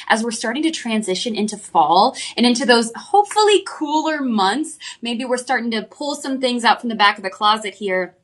as we're starting to transition into fall and into those hopefully cooler months. Maybe we're starting to pull some things out from the back of the closet here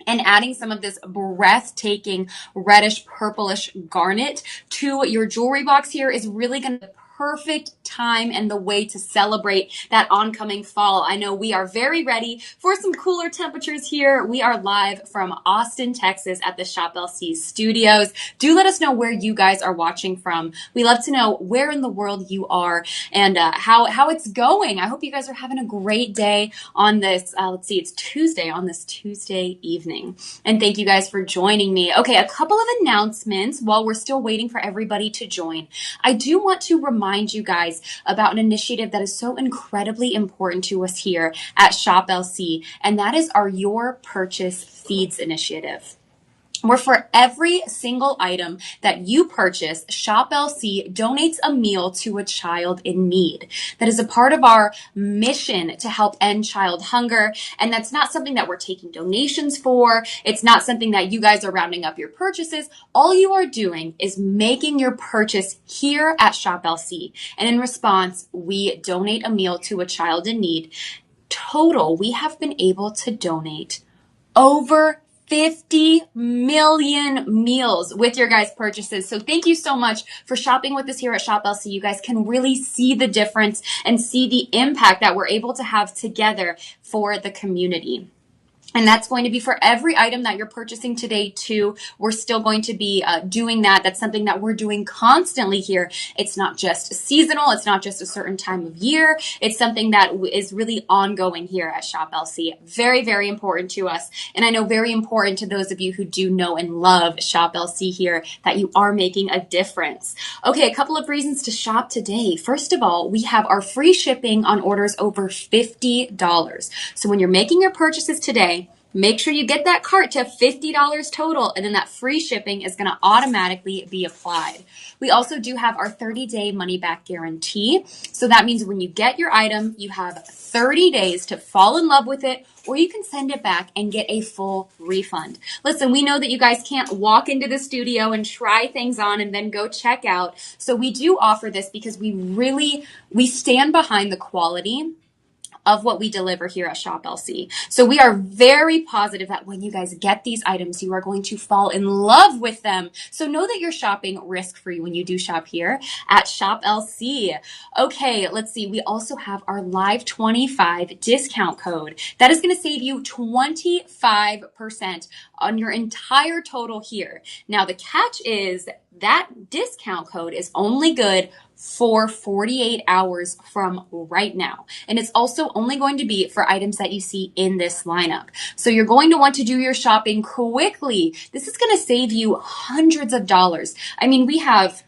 and adding some of this breathtaking reddish purplish garnet to your jewelry box here is really going to be the perfect time and the way to celebrate that oncoming fall. I know we are very ready for some cooler temperatures here. We are live from Austin, Texas at the Shop LC studios. Do let us know where you guys are watching from. We love to know where in the world you are and how it's going. I hope you guys are having a great day on this, let's see, it's Tuesday, on this Tuesday evening. And thank you guys for joining me. Okay, a couple of announcements while we're still waiting for everybody to join. I do want to remind you guys about an initiative that is so incredibly important to us here at Shop LC, and that is our Your Purchase Feeds initiative, where for every single item that you purchase, Shop LC donates a meal to a child in need. That is a part of our mission to help end child hunger. And that's not something that we're taking donations for. It's not something that you guys are rounding up your purchases. All you are doing is making your purchase here at Shop LC. And in response, we donate a meal to a child in need. Total, we have been able to donate over 50 million meals with your guys' purchases. So thank you so much for shopping with us here at Shop LC. You guys can really see the difference and see the impact that we're able to have together for the community. And that's going to be for every item that you're purchasing today too. We're still going to be doing that. That's something that we're doing constantly here. It's not just seasonal. It's not just a certain time of year. It's something that is really ongoing here at Shop LC. Very, very important to us. And I know very important to those of you who do know and love Shop LC here that you are making a difference. Okay, a couple of reasons to shop today. First of all, we have our free shipping on orders over $50. So when you're making your purchases today, make sure you get that cart to $50 total, and then that free shipping is going to automatically be applied. We also do have our 30-day money-back guarantee. So that means when you get your item, you have 30 days to fall in love with it, or you can send it back and get a full refund. Listen, we know that you guys can't walk into the studio and try things on and then go check out. So we do offer this because we stand behind the quality of what we deliver here at Shop LC. So we are very positive that when you guys get these items, you are going to fall in love with them. So know that you're shopping risk-free when you do shop here at Shop LC. Okay, let's see. We also have our Live 25 discount code. That is going to save you 25% on your entire total here. Now, the catch is that discount code is only good for 48 hours from right now. And it's also only going to be for items that you see in this lineup. So you're going to want to do your shopping quickly. This is going to save you hundreds of dollars. I mean, we have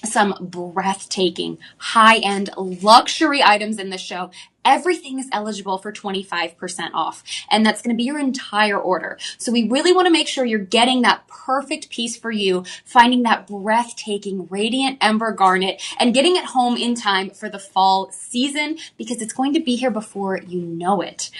some breathtaking high-end luxury items in the show. Everything is eligible for 25% off, and that's going to be your entire order. So we really want to make sure you're getting that perfect piece for you, finding that breathtaking Radiant Ember Garnet, and getting it home in time for the fall season, because it's going to be here before you know it.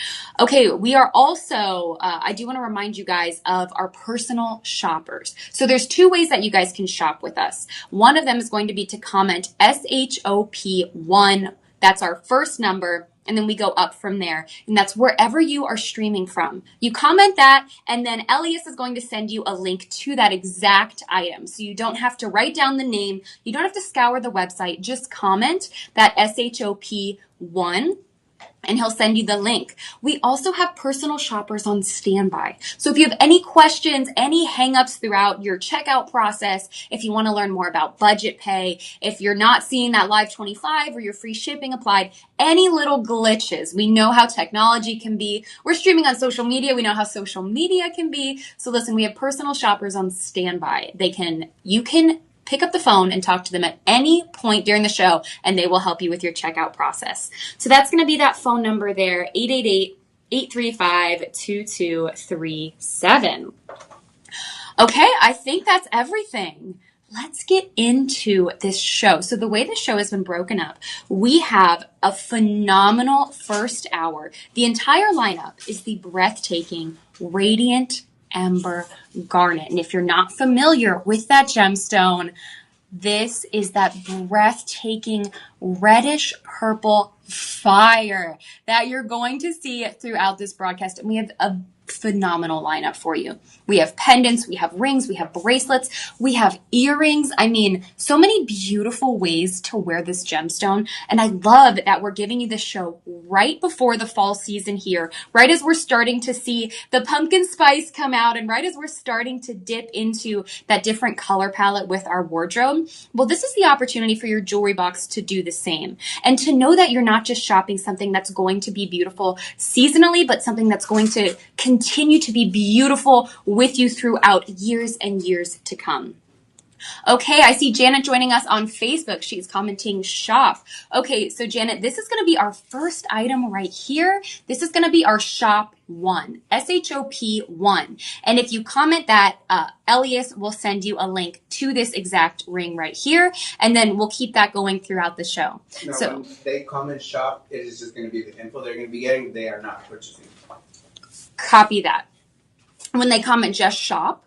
Okay, we are also, I do want to remind you guys of our personal shoppers. So there's two ways that you guys can shop with us. One of them is going to be to comment SHOP1. That's our first number. And then we go up from there. And that's wherever you are streaming from. You comment that, and then Elias is going to send you a link to that exact item. So you don't have to write down the name. You don't have to scour the website. Just comment that SHOP1. And he'll send you the link. We also have personal shoppers on standby. So if you have any questions, any hangups throughout your checkout process, if you want to learn more about budget pay, if you're not seeing that Live 25 or your free shipping applied, any little glitches, we know how technology can be. We're streaming on social media. We know how social media can be. So listen, we have personal shoppers on standby. You can pick up the phone and talk to them at any point during the show, and they will help you with your checkout process. So that's going to be that phone number there, 888-835-2237. Okay, I think that's everything. Let's get into this show. So the way the show has been broken up, we have a phenomenal first hour. The entire lineup is the breathtaking Radiant Ember Garnet. And if you're not familiar with that gemstone, This is that breathtaking reddish purple fire that you're going to see throughout this broadcast. And we have a phenomenal lineup for you. We have pendants, we have rings, we have bracelets, we have earrings. I mean, so many beautiful ways to wear this gemstone. And I love that we're giving you this show right before the fall season here, right as we're starting to see the pumpkin spice come out and right as we're starting to dip into that different color palette with our wardrobe. Well, this is the opportunity for your jewelry box to do the same and to know that you're not just shopping something that's going to be beautiful seasonally, but something that's going to continue to be beautiful with you throughout years and years to come. Okay, I see Janet joining us on Facebook. She's commenting shop. Okay, so Janet, this is going to be our first item right here. This is going to be our shop one, SHOP 1. And if you comment that, Elias will send you a link to this exact ring right here. And then we'll keep that going throughout the show. No, so when they comment shop, it is just going to be the info they're going to be getting. They are not purchasing. Copy that. When they comment just shop.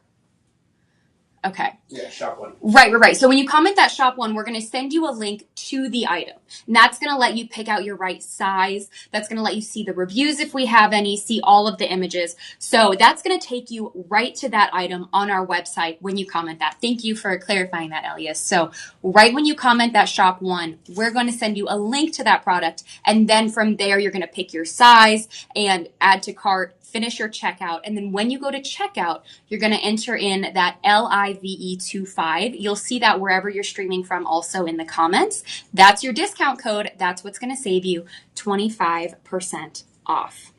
Okay. Yeah, shop one. Right. So when you comment that shop one, we're going to send you a link to the item. And that's going to let you pick out your right size. That's going to let you see the reviews if we have any, see all of the images. So that's going to take you right to that item on our website when you comment that. Thank you for clarifying that, Elias. So right when you comment that shop one, we're going to send you a link to that product. And then from there, you're going to pick your size and add to cart, finish your checkout. And then when you go to checkout, you're going to enter in that LIVE25. You'll see that wherever you're streaming from also in the comments. That's your discount code. That's what's going to save you 25% off.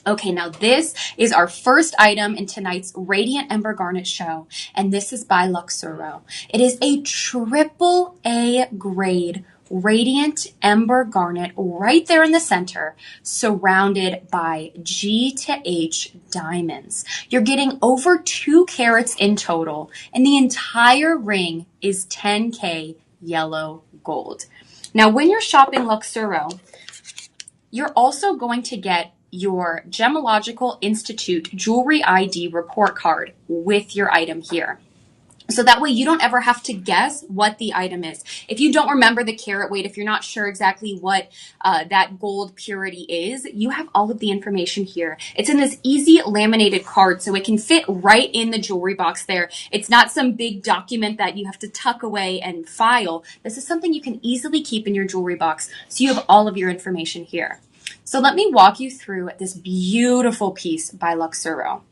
Okay, now this is our first item in tonight's Radiant Ember Garnet show, and this is by Luxuro. It is a triple A grade Radiant Ember Garnet right there in the center, surrounded by G to H diamonds. You're getting over 2 carats in total, and the entire ring is 10K yellow gold. Now, when you're shopping Luxuro, you're also going to get your Gemological Institute Jewelry ID report card with your item here. So that way you don't ever have to guess what the item is. If you don't remember the carat weight, if you're not sure exactly what that gold purity is, you have all of the information here. It's in this easy laminated card, so it can fit right in the jewelry box there. It's not some big document that you have to tuck away and file. This is something you can easily keep in your jewelry box, so you have all of your information here. So let me walk you through this beautiful piece by Luxuro.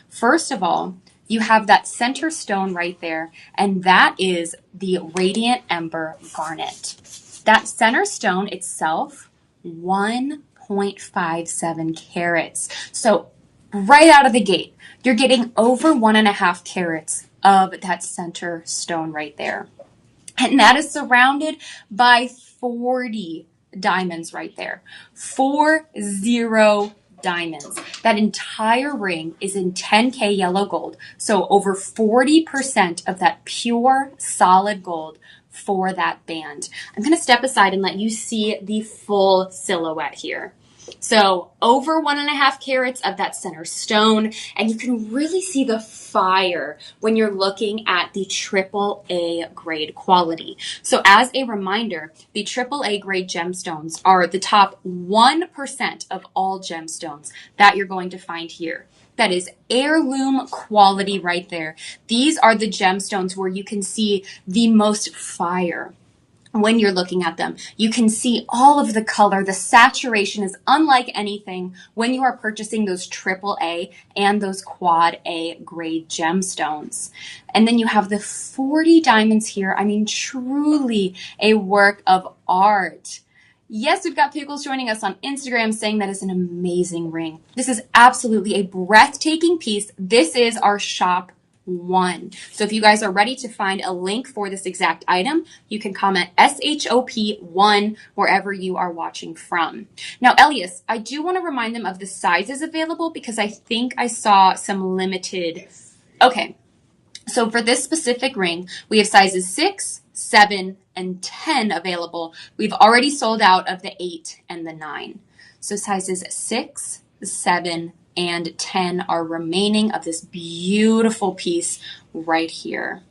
First of all, you have that center stone right there, and that is the Radiant Ember Garnet. That center stone itself, 1.57 carats. So right out of the gate, you're getting over 1.5 carats of that center stone right there. And that is surrounded by 40 diamonds right there. 40 diamonds. That entire ring is in 10K yellow gold. So over 40% of that pure solid gold for that band. I'm going to step aside and let you see the full silhouette here. So over 1.5 carats of that center stone, and you can really see the fire when you're looking at the AAA grade quality. So as a reminder, the AAA grade gemstones are the top 1% of all gemstones that you're going to find here. That is heirloom quality right there. These are the gemstones where you can see the most fire. When you're looking at them, you can see all of the color. The saturation is unlike anything when you are purchasing those AAA and those quad A grade gemstones. And then you have the 40 diamonds here. I mean, truly a work of art. Yes, we've got Pickles joining us on Instagram saying that is an amazing ring. This is absolutely a breathtaking piece. This is our shop one. So if you guys are ready to find a link for this exact item, you can comment SHOP1 wherever you are watching from. Now, Elias, I do want to remind them of the sizes available because I think I saw some limited. Okay. So for this specific ring, we have sizes 6, 7, and 10 available. We've already sold out of the 8 and the 9. So sizes 6, 7, and 10 are remaining of this beautiful piece right here.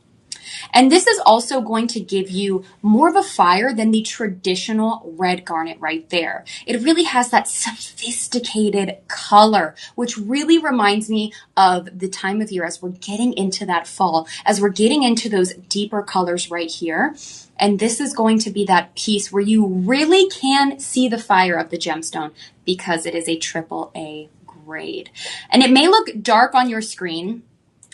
And this is also going to give you more of a fire than the traditional red garnet right there. It really has that sophisticated color, which really reminds me of the time of year as we're getting into that fall, as we're getting into those deeper colors right here. And this is going to be that piece where you really can see the fire of the gemstone because it is a AAA grade. And it may look dark on your screen,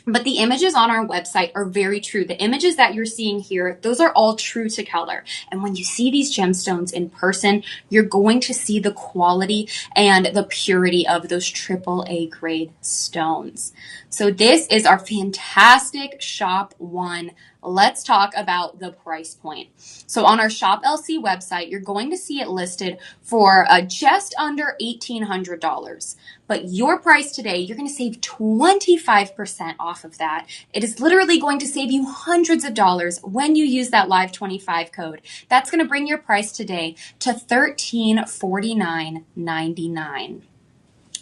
but the images on our website are very true. The images that you're seeing here, those are all true to color. And when you see these gemstones in person, you're going to see the quality and the purity of those AAA grade stones. So this is our fantastic Shop 1. Let's talk about the price point. So on our Shop LC website, you're going to see it listed for just under $1,800. But your price today, you're going to save 25% off of that. It is literally going to save you hundreds of dollars when you use that Live 25 code. That's going to bring your price today to $1349.99.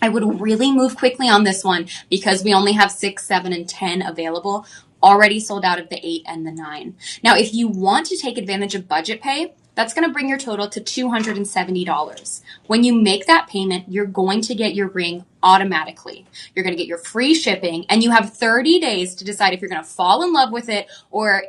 I would really move quickly on this one because we only have 6, 7, and 10 available. Already sold out of the 8 and the 9. Now, if you want to take advantage of budget pay, that's going to bring your total to $270. When you make that payment, you're going to get your ring automatically. You're going to get your free shipping, and you have 30 days to decide if you're going to fall in love with it, or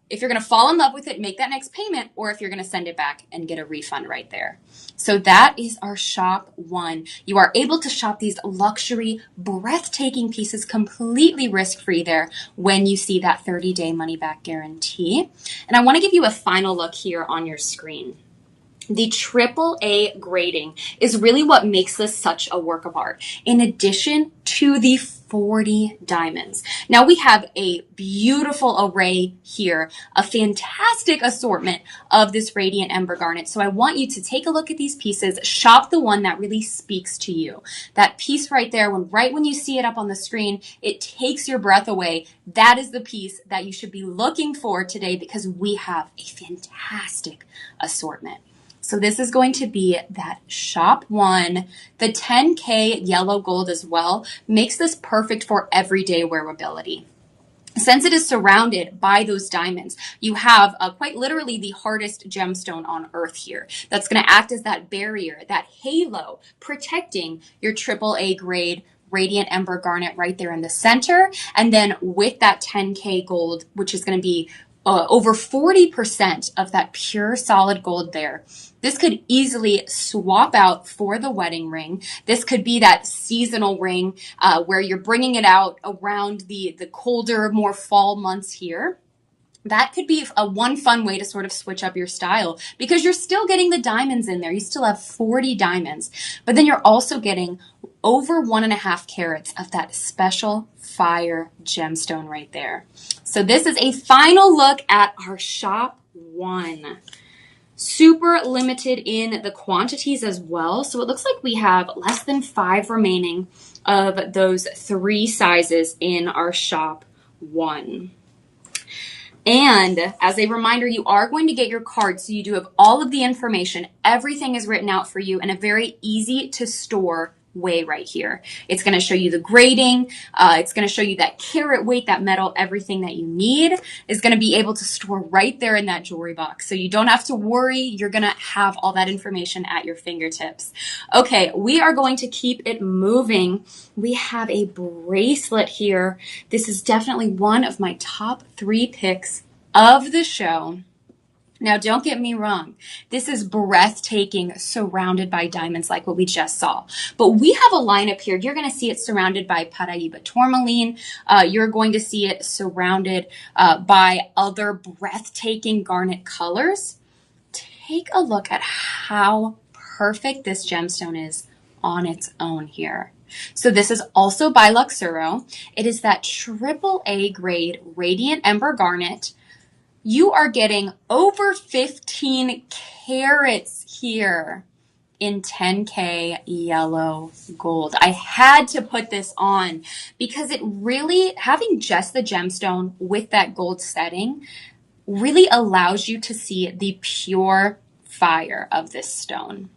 if you're going to fall in love with it, make that next payment, or if you're going to send it back and get a refund right there. So that is our Shop 1. You are able to shop these luxury, breathtaking pieces completely risk-free there when you see that 30-day money-back guarantee. And I want to give you a final look here on your screen. The AAA grading is really what makes this such a work of art, in addition to the 40 diamonds. Now we have a beautiful array here, a fantastic assortment of this Radiant Ember Garnet. So I want you to take a look at these pieces, shop the one that really speaks to you. That piece right there, right when you see it up on the screen, it takes your breath away. That is the piece that you should be looking for today because we have a fantastic assortment. So this is going to be that Shop 1. The 10K yellow gold as well makes this perfect for everyday wearability. Since it is surrounded by those diamonds, you have quite literally the hardest gemstone on earth here. That's going to act as that barrier, that halo, protecting your AAA grade Radiant Ember Garnet right there in the center. And then with that 10K gold, which is going to be over 40% of that pure solid gold there. This could easily swap out for the wedding ring. This could be that seasonal ring where you're bringing it out around the colder, more fall months here. That could be one fun way to sort of switch up your style because you're still getting the diamonds in there. You still have 40 diamonds, but then you're also getting over 1.5 carats of that special fire gemstone right there. So this is a final look at our Shop 1. Super limited in the quantities as well. So it looks like we have less than 5 remaining of those 3 sizes in our Shop 1. And as a reminder, you are going to get your card, so you do have all of the information. Everything is written out for you in a very easy to store way right here. It's going to show you the grading. It's going to show you that carat weight, that metal, everything that you need is going to be able to store right there in that jewelry box. So you don't have to worry. You're going to have all that information at your fingertips. Okay, we are going to keep it moving. We have a bracelet here. This is definitely one of my top 3 picks of the show. Now, don't get me wrong. This is breathtaking, surrounded by diamonds like what we just saw. But we have a lineup here. You're going to see it surrounded by Paraíba tourmaline. You're going to see it surrounded by other breathtaking garnet colors. Take a look at how perfect this gemstone is on its own here. So this is also by Luxuro. It is that AAA grade Radiant Ember Garnet. You are getting over 15 carats here in 10K yellow gold. I had to put this on because it really, having just the gemstone with that gold setting, really allows you to see the pure fire of this stone.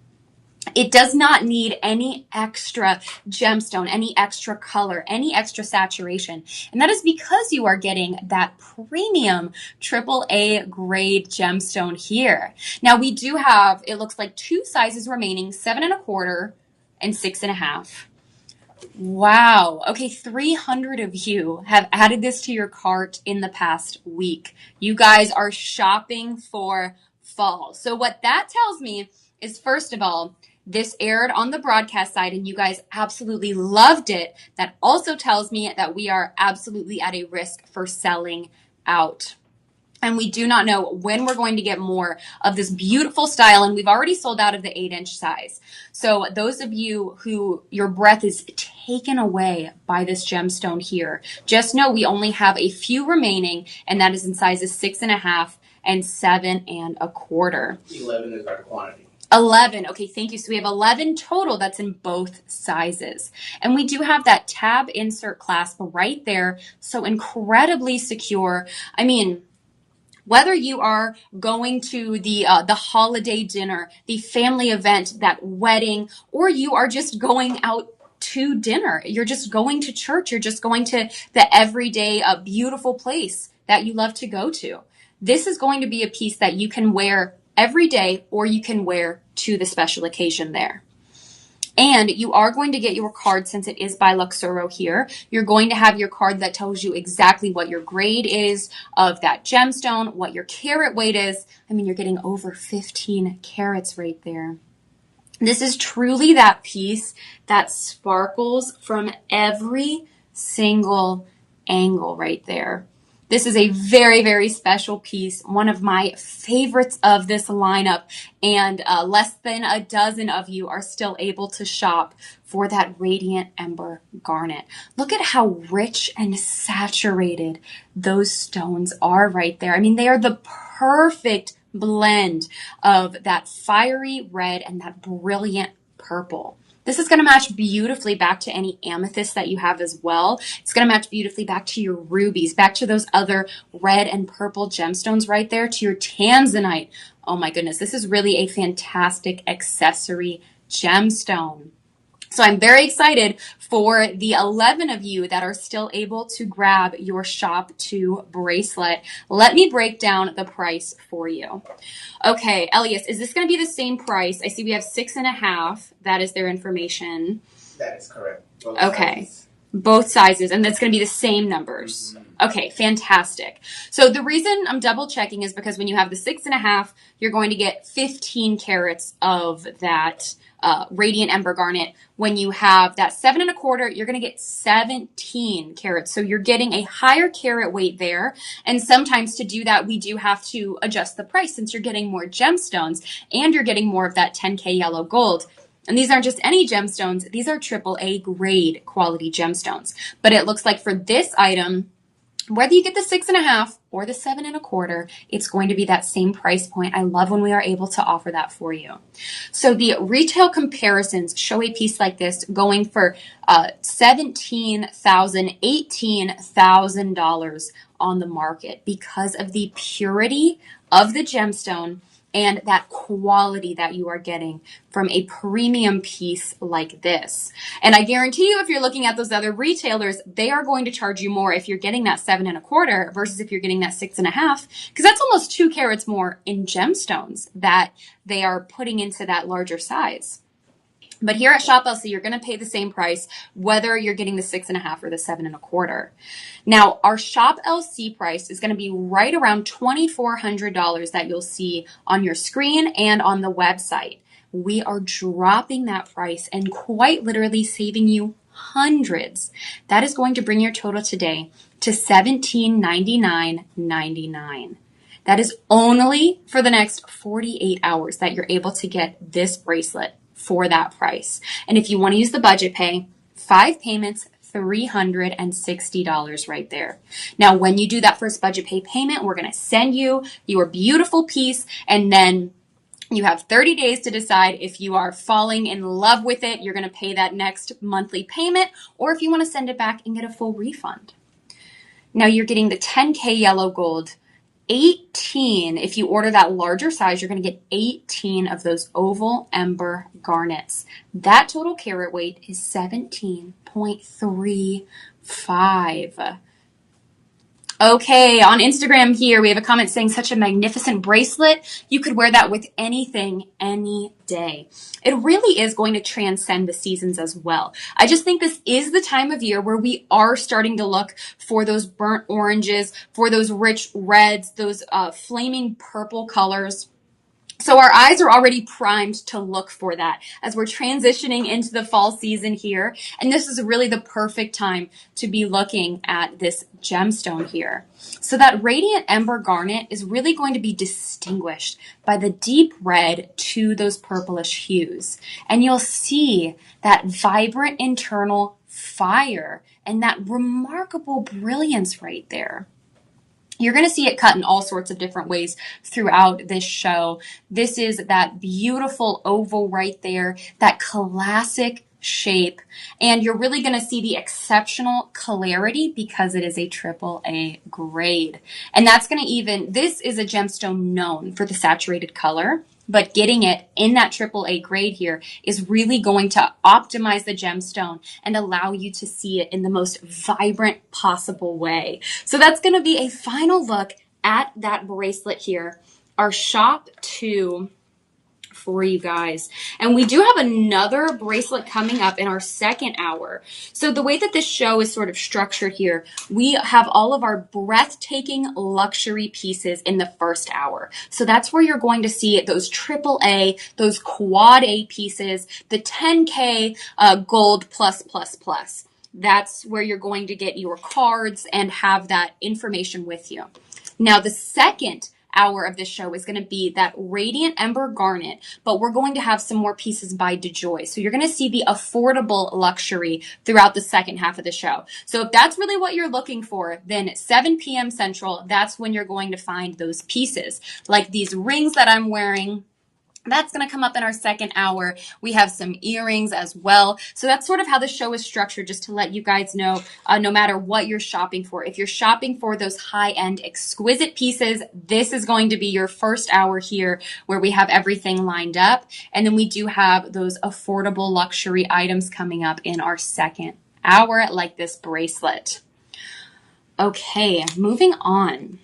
It does not need any extra gemstone, any extra color, any extra saturation. And that is because you are getting that premium AAA grade gemstone here. Now we do have, it looks like 2 sizes remaining, 7.25 and 6.5. Wow. Okay, 300 of you have added this to your cart in the past week. You guys are shopping for fall. So what that tells me is, first of all, this aired on the broadcast side and you guys absolutely loved it. That also tells me that we are absolutely at a risk for selling out. And we do not know when we're going to get more of this beautiful style. And we've already sold out of the 8-inch size. So those of you who your breath is taken away by this gemstone here, just know we only have a few remaining, and that is in sizes 6.5 and 7.25. 11 is our quantity. 11. Okay, thank you. So we have 11 total. That's in both sizes. And we do have that tab insert clasp right there. So incredibly secure. I mean, whether you are going to the holiday dinner, the family event, that wedding, or you are just going out to dinner, you're just going to church, you're just going to the everyday beautiful place that you love to go to. This is going to be a piece that you can wear every day, or you can wear to the special occasion there. And you are going to get your card, since it is by Luxuro here. You're going to have your card that tells you exactly what your grade is of that gemstone, what your carat weight is. I mean, you're getting over 15 carats right there. This is truly that piece that sparkles from every single angle right there. This is a very, very special piece, one of my favorites of this lineup, and less than a dozen of you are still able to shop for that Radiant Ember Garnet. Look at how rich and saturated those stones are right there. I mean, they are the perfect blend of that fiery red and that brilliant purple. This is going to match beautifully back to any amethyst that you have as well. It's going to match beautifully back to your rubies, back to those other red and purple gemstones right there, to your tanzanite. Oh my goodness, this is really a fantastic accessory gemstone. So I'm very excited for the 11 of you that are still able to grab your Shop 2 bracelet. Let me break down the price for you. Okay, Elias, is this going to be the same price? I see we have 6.5. That is their information. That is correct. Okay. Both sizes, and that's going to be the same numbers. Okay, fantastic. So the reason I'm double checking is because when you have the 6.5, you're going to get 15 carats of that Radiant Ember Garnet. When you have that 7.25, you're going to get 17 carats. So you're getting a higher carat weight there. And sometimes to do that, we do have to adjust the price, since you're getting more gemstones and you're getting more of that 10K yellow gold. And these aren't just any gemstones. These are AAA grade quality gemstones. But it looks like for this item, whether you get the 6.5 or the 7.25, it's going to be that same price point. I love when we are able to offer that for you. So the retail comparisons show a piece like this going for $17,000, $18,000 on the market because of the purity of the gemstone and that quality that you are getting from a premium piece like this. And I guarantee you, if you're looking at those other retailers, they are going to charge you more if you're getting that 7.25 versus if you're getting that 6.5, because that's almost 2 carats more in gemstones that they are putting into that larger size. But here at Shop LC, you're going to pay the same price whether you're getting the 6.5 or the 7.25. Now, our Shop LC price is going to be right around $2,400 that you'll see on your screen and on the website. We are dropping that price and quite literally saving you hundreds. That is going to bring your total today to $1799.99. That is only for the next 48 hours that you're able to get this bracelet for that price. And if you want to use the budget pay, 5 payments, $360 right there. Now, when you do that first budget pay payment, we're going to send you your beautiful piece, and then you have 30 days to decide if you are falling in love with it. You're going to pay that next monthly payment, or if you want to send it back and get a full refund. Now, you're getting the 10K yellow gold 18. If you order that larger size, you're going to get 18 of those oval ember garnets. That total carat weight is 17.35. Okay, on Instagram here, we have a comment saying such a magnificent bracelet. You could wear that with anything, any day. It really is going to transcend the seasons as well. I just think this is the time of year where we are starting to look for those burnt oranges, for those rich reds, those flaming purple colors. So our eyes are already primed to look for that as we're transitioning into the fall season here. And this is really the perfect time to be looking at this gemstone here. So that Radiant Ember Garnet is really going to be distinguished by the deep red to those purplish hues. And you'll see that vibrant internal fire and that remarkable brilliance right there. You're going to see it cut in all sorts of different ways throughout this show. This is that beautiful oval right there, that classic shape, and you're really going to see the exceptional clarity because it is a AAA grade. And that's going to this is a gemstone known for the saturated color, but getting it in that AAA grade here is really going to optimize the gemstone and allow you to see it in the most vibrant possible way. So that's going to be a final look at that bracelet here, our shop 2 for you guys. And we do have another bracelet coming up in our second hour. So the way that this show is sort of structured here, we have all of our breathtaking luxury pieces in the first hour. So that's where you're going to see those AAA, those quad A pieces, the 10K gold plus. That's where you're going to get your cards and have that information with you. Now the second hour of this show is going to be that Radiant Ember Garnet, but we're going to have some more pieces by DeJoy. So you're going to see the affordable luxury throughout the second half of the show. So if that's really what you're looking for, then 7 p.m. Central, that's when you're going to find those pieces. Like these rings that I'm wearing. That's going to come up in our second hour. We have some earrings as well. So that's sort of how the show is structured, just to let you guys know, no matter what you're shopping for. If you're shopping for those high-end, exquisite pieces, this is going to be your first hour here where we have everything lined up. And then we do have those affordable luxury items coming up in our second hour, like this bracelet. Okay, moving on.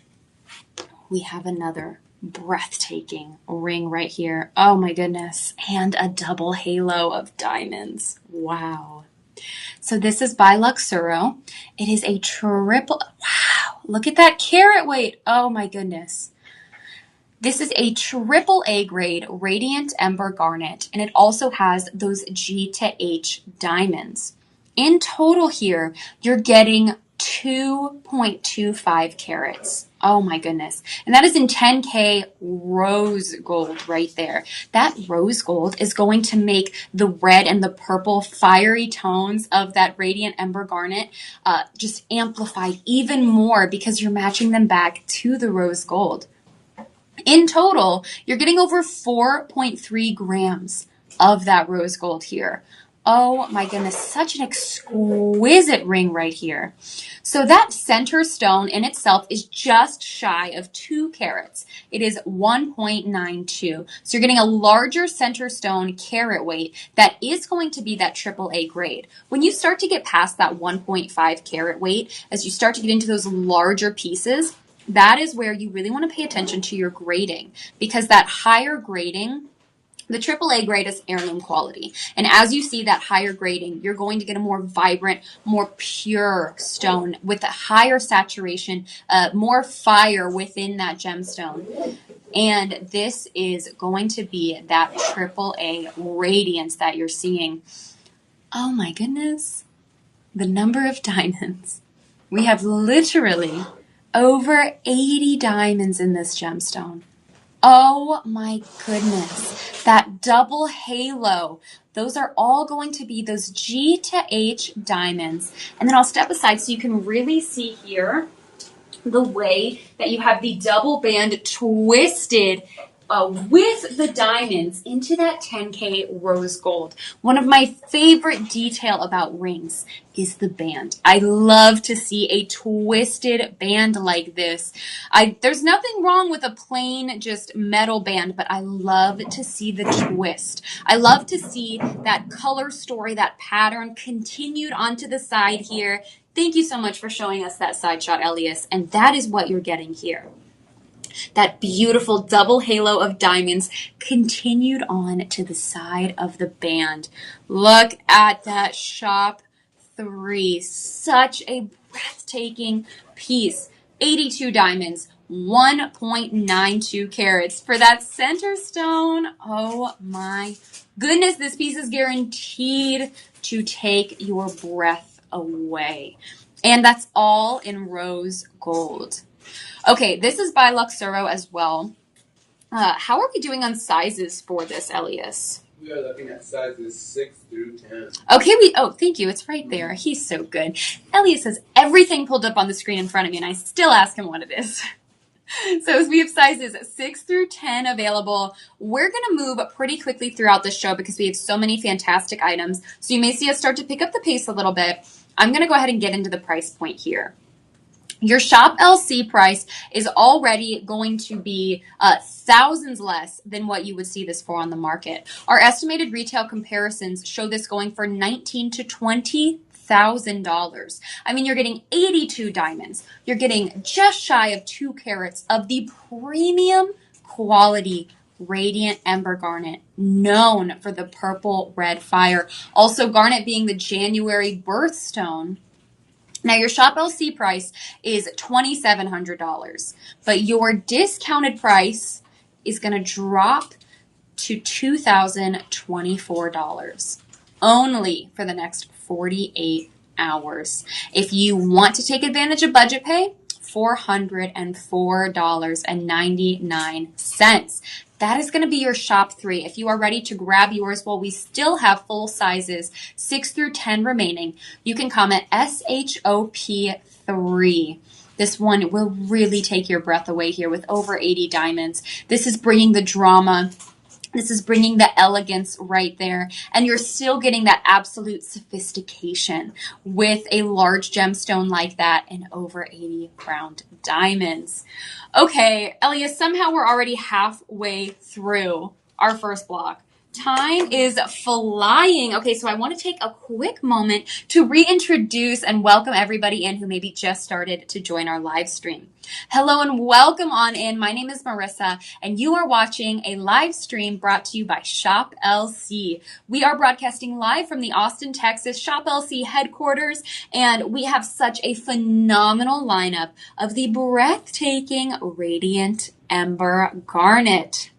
We have another breathtaking ring right here. Oh my goodness. And a double halo of diamonds. Wow. So this is by Luxuro. It is a triple. Wow. Look at that carat weight. Oh my goodness. This is a AAA grade Radiant Ember Garnet, and it also has those G to H diamonds. In total here, you're getting 2.25 carats. Oh my goodness. And that is in 10K rose gold right there. That rose gold is going to make the red and the purple fiery tones of that Radiant Ember Garnet just amplified even more because you're matching them back to the rose gold. In total, you're getting over 4.3 grams of that rose gold here. Oh my goodness, such an exquisite ring right here. So that center stone in itself is just shy of 2 carats. It is 1.92. So you're getting a larger center stone carat weight that is going to be that AAA grade. When you start to get past that 1.5 carat weight, as you start to get into those larger pieces, that is where you really want to pay attention to your grading, because that higher grading, the AAA grade is heirloom quality. And as you see that higher grading, you're going to get a more vibrant, more pure stone with a higher saturation, more fire within that gemstone. And this is going to be that AAA radiance that you're seeing. Oh my goodness. The number of diamonds. We have literally over 80 diamonds in this gemstone. Oh my goodness, that double halo. Those are all going to be those G to H diamonds. And then I'll step aside so you can really see here the way that you have the double band twisted with the diamonds into that 10K rose gold. One of my favorite detail about rings is the band. I love to see a twisted band like this. There's nothing wrong with a plain just metal band, but I love to see the twist. I love to see that color story, that pattern continued onto the side here. Thank you so much for showing us that side shot, Elias. And that is what you're getting here. That beautiful double halo of diamonds continued on to the side of the band. Look at that shop 3. Such a breathtaking piece. 82 diamonds, 1.92 carats for that center stone. Oh my goodness, this piece is guaranteed to take your breath away. And that's all in rose gold. Okay, this is by Luxuro as well. How are we doing on sizes for this, Elias? We are looking at sizes 6 through 10. Okay, thank you. It's right there. He's so good. Elias has everything pulled up on the screen in front of me, and I still ask him what it is. So we have sizes 6 through 10 available. We're going to move pretty quickly throughout the show because we have so many fantastic items. So you may see us start to pick up the pace a little bit. I'm going to go ahead and get into the price point here. Your Shop LC price is already going to be thousands less than what you would see this for on the market. Our estimated retail comparisons show this going for $19,000 to $20,000. I mean, you're getting 82 diamonds. You're getting just shy of 2 carats of the premium quality Radiant Ember Garnet, known for the purple red fire. Also, garnet being the January birthstone. Now, your Shop LC price is $2,700, but your discounted price is going to drop to $2,024 only for the next 48 hours. If you want to take advantage of budget pay, $404.99. That is going to be your Shop 3. If you are ready to grab yours while we still have full sizes 6 through 10 remaining, you can comment SHOP3. This one will really take your breath away here with over 80 diamonds. This is bringing the drama. This is bringing the elegance right there. And you're still getting that absolute sophistication with a large gemstone like that and over 80 round diamonds. Okay, Elias, somehow we're already halfway through our first block. Time is flying. Okay, so I want to take a quick moment to reintroduce and welcome everybody in who maybe just started to join our live stream. Hello and welcome on in. My name is Marissa, and you are watching a live stream brought to you by Shop LC. We are broadcasting live from the Austin, Texas Shop LC headquarters, and we have such a phenomenal lineup of the breathtaking Radiant Ember Garnet.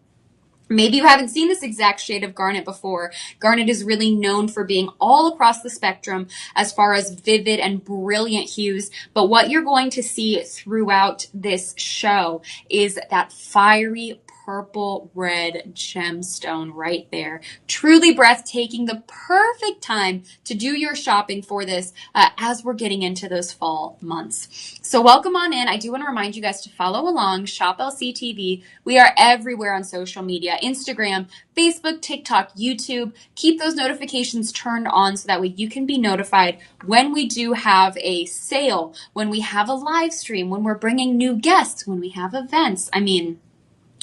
Maybe you haven't seen this exact shade of garnet before. Garnet is really known for being all across the spectrum as far as vivid and brilliant hues. But what you're going to see throughout this show is that fiery purple red gemstone right there. Truly breathtaking. The perfect time to do your shopping for this as we're getting into those fall months. So welcome on in. I do want to remind you guys to follow along Shop LC TV. We are everywhere on social media, Instagram, Facebook, TikTok, YouTube. Keep those notifications turned on so that way you can be notified when we do have a sale, when we have a live stream, when we're bringing new guests, when we have events. I mean,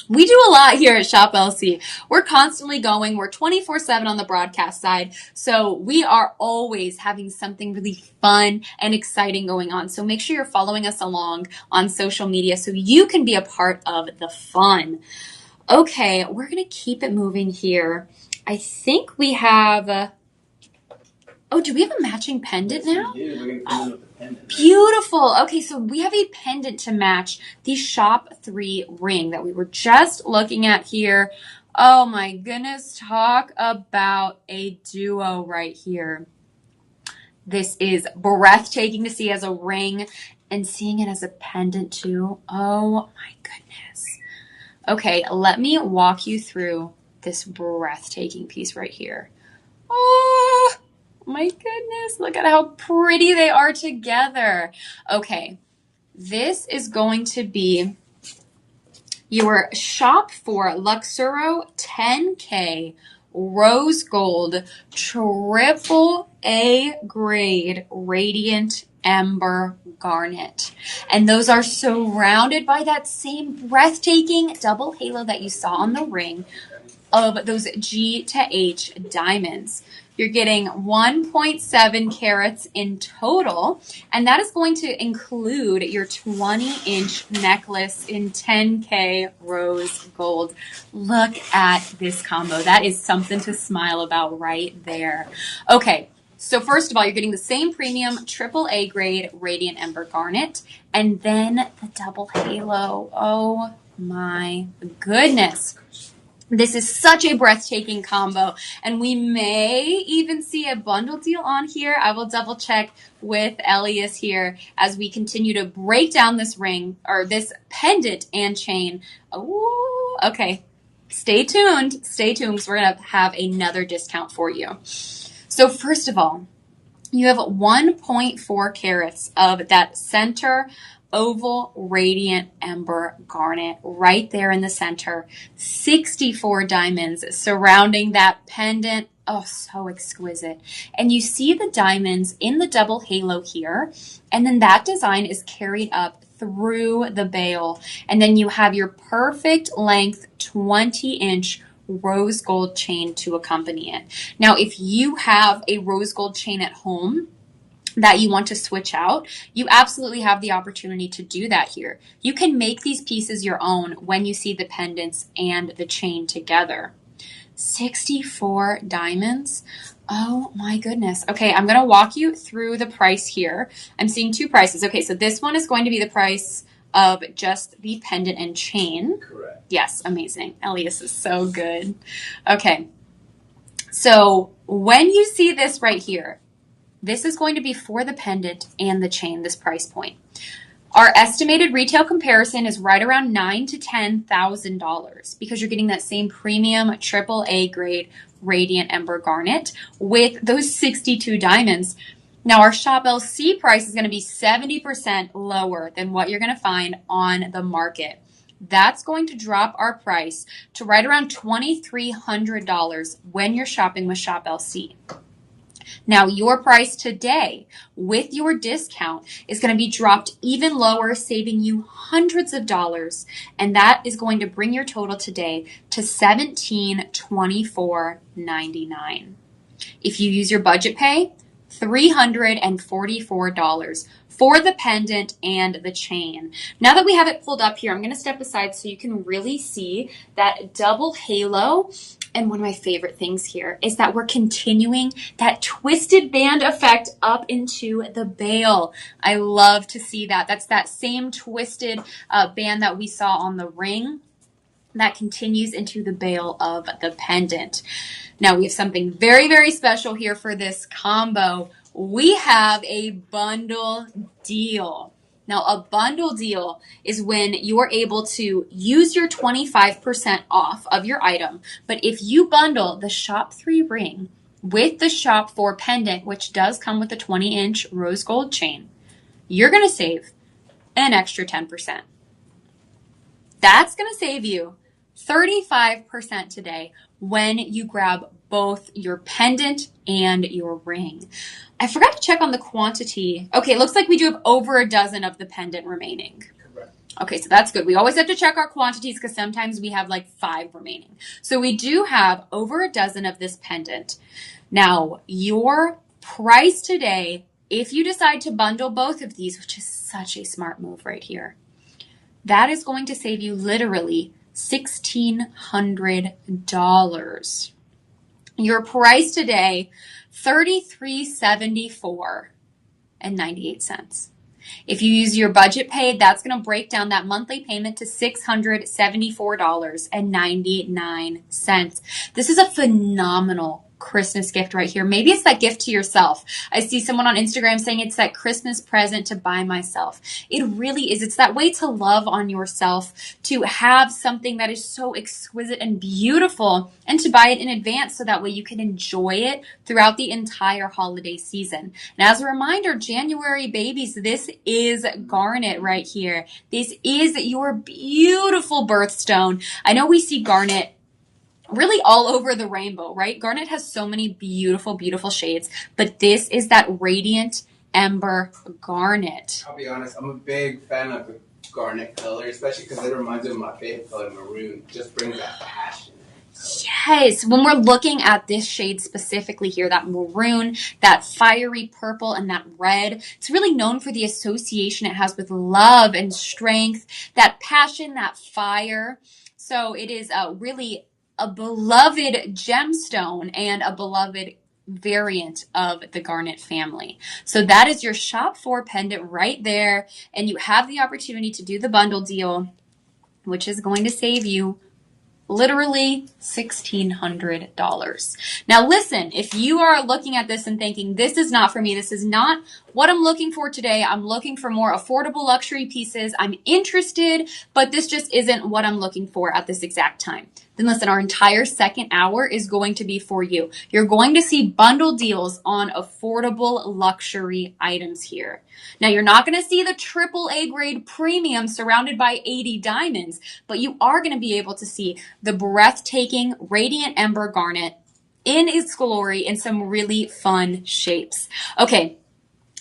we do a lot here at Shop LC. We're constantly going. We're 24/7 on the broadcast side. So we are always having something really fun and exciting going on. So make sure you're following us along on social media so you can be a part of the fun. Okay, we're going to keep it moving here. I think we have... Oh, do we have a matching pendant now? We're going to come in with the pendant. Beautiful. Okay, so we have a pendant to match the Shop 3 ring that we were just looking at here. Oh my goodness, talk about a duo right here. This is breathtaking to see as a ring and seeing it as a pendant too. Oh my goodness. Okay, let me walk you through this breathtaking piece right here. Oh my goodness, look at how pretty they are together. Okay, this is going to be your shop for Luxuro 10K Rose Gold Triple A grade Radiant Ember Garnet. And those are surrounded by that same breathtaking double halo that you saw on the ring of those G to H diamonds. You're getting 1.7 carats in total, and that is going to include your 20-inch necklace in 10K rose gold. Look at this combo. That is something to smile about right there. Okay, so first of all, you're getting the same premium triple A grade Radiant Ember Garnet, and then the double halo. Oh my goodness. This is such a breathtaking combo, and we may even see a bundle deal on here. I will double check with Elias here as we continue to break down this ring, or this pendant and chain. Oh, okay. Stay tuned. Stay tuned, because we're going to have another discount for you. So first of all, you have 1.4 carats of that center oval Radiant Ember Garnet right there in the center. 64 diamonds surrounding that pendant. Oh, so exquisite. And you see the diamonds in the double halo here. And then that design is carried up through the bail. And then you have your perfect length 20-inch rose gold chain to accompany it. Now, if you have a rose gold chain at home that you want to switch out, you absolutely have the opportunity to do that here. You can make these pieces your own when you see the pendants and the chain together. 64 diamonds. Oh my goodness. Okay, I'm going to walk you through the price here. I'm seeing two prices. Okay, so this one is going to be the price of just the pendant and chain. Correct. Yes, amazing. Elias is so good. Okay, so when you see this right here, this is going to be for the pendant and the chain, this price point. Our estimated retail comparison is right around $9,000 to $10,000 because you're getting that same premium triple A grade Radiant Ember Garnet with those 62 diamonds. Now, our Shop LC price is going to be 70% lower than what you're going to find on the market. That's going to drop our price to right around $2,300 when you're shopping with Shop LC. Now, your price today with your discount is going to be dropped even lower, saving you hundreds of dollars. And that is going to bring your total today to $1,724.99. If you use your budget pay, $344 for the pendant and the chain. Now that we have it pulled up here, I'm going to step aside so you can really see that double halo. And one of my favorite things here is that we're continuing that twisted band effect up into the bail. I love to see that. That's that same twisted band that we saw on the ring that continues into the bail of the pendant. Now we have something very, very special here for this combo. We have a bundle deal. Now, a bundle deal is when you're able to use your 25% off of your item. But if you bundle the Shop 3 ring with the Shop 4 pendant, which does come with a 20-inch rose gold chain, you're going to save an extra 10%. That's going to save you 35% today when you grab both your pendant and your ring. I forgot to check on the quantity. Okay, it looks like we do have over a dozen of the pendant remaining. Correct. Okay, so that's good. We always have to check our quantities because sometimes we have like 5 remaining. So we do have over a dozen of this pendant. Now, your price today, if you decide to bundle both of these, which is such a smart move right here, that is going to save you literally $1,600. Your price today, $33.74.98. If you use your budget pay, that's going to break down that monthly payment to $674.99. This is a phenomenal Christmas gift right here. Maybe it's that gift to yourself. I see someone on Instagram saying it's that Christmas present to buy myself. It really is. It's that way to love on yourself, to have something that is so exquisite and beautiful, and to buy it in advance so that way you can enjoy it throughout the entire holiday season. And as a reminder, January babies, this is garnet right here. This is your beautiful birthstone. I know we see garnet really all over the rainbow, right? Garnet has so many beautiful, beautiful shades, but this is that Radiant Ember Garnet. I'll be honest, I'm a big fan of the garnet color, especially because it reminds me of my favorite color, maroon. It just brings that passion. Yes, when we're looking at this shade specifically here, that maroon, that fiery purple, and that red, it's really known for the association it has with love and strength, that passion, that fire. So it is really a beloved gemstone and a beloved variant of the garnet family. So that is your shop for pendant right there. And you have the opportunity to do the bundle deal, which is going to save you literally $1,600. Now listen, if you are looking at this and thinking, this is not for me, this is not what I'm looking for today, I'm looking for more affordable luxury pieces, I'm interested, but this just isn't what I'm looking for at this exact time, then listen, our entire second hour is going to be for you. You're going to see bundle deals on affordable luxury items here. Now, you're not going to see the AAA grade premium surrounded by 80 diamonds, but you are going to be able to see the breathtaking Radiant Ember Garnet in its glory in some really fun shapes. Okay.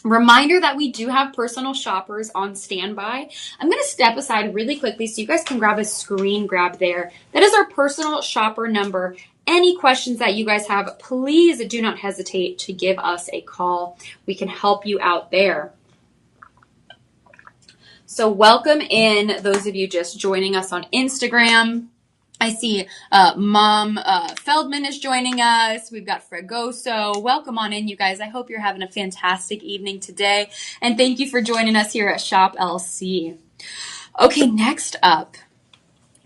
Reminder that we do have personal shoppers on standby. I'm going to step aside really quickly so you guys can grab a screen grab there. That is our personal shopper number. Any questions that you guys have, please do not hesitate to give us a call. We can help you out there. So welcome in those of you just joining us on Instagram. I see Mom Feldman is joining us. We've got Fregoso. Welcome on in, you guys. I hope you're having a fantastic evening today. And thank you for joining us here at Shop LC. Okay, next up,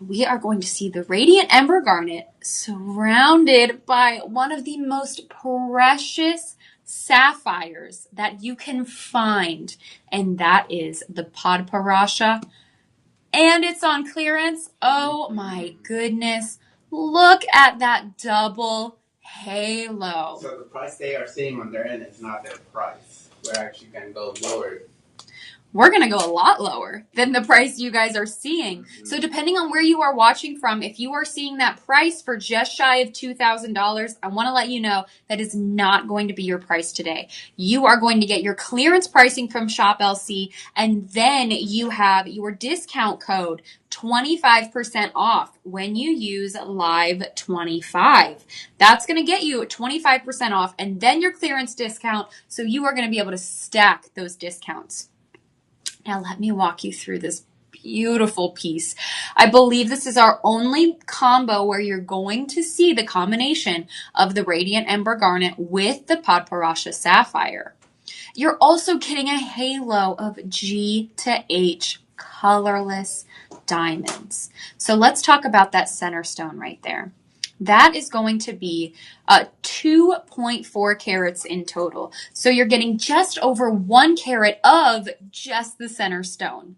we are going to see the Radiant Ember Garnet surrounded by one of the most precious sapphires that you can find. And that is the Podparasha. And it's on clearance. Oh my goodness. Look at that double halo. So the price they are seeing on their end is not their price. We're actually going to go lower. We're going to go a lot lower than the price you guys are seeing. Mm-hmm. So depending on where you are watching from, if you are seeing that price for just shy of $2,000, I want to let you know that is not going to be your price today. You are going to get your clearance pricing from Shop LC, and then you have your discount code 25% off when you use Live25. That's going to get you 25% off and then your clearance discount. So you are going to be able to stack those discounts. Now let me walk you through this beautiful piece. I believe this is our only combo where you're going to see the combination of the Radiant Ember Garnet with the Podparasha Sapphire. You're also getting a halo of G to H colorless diamonds. So let's talk about that center stone right there. That is going to be 2.4 carats in total. So you're getting just over 1 carat of just the center stone.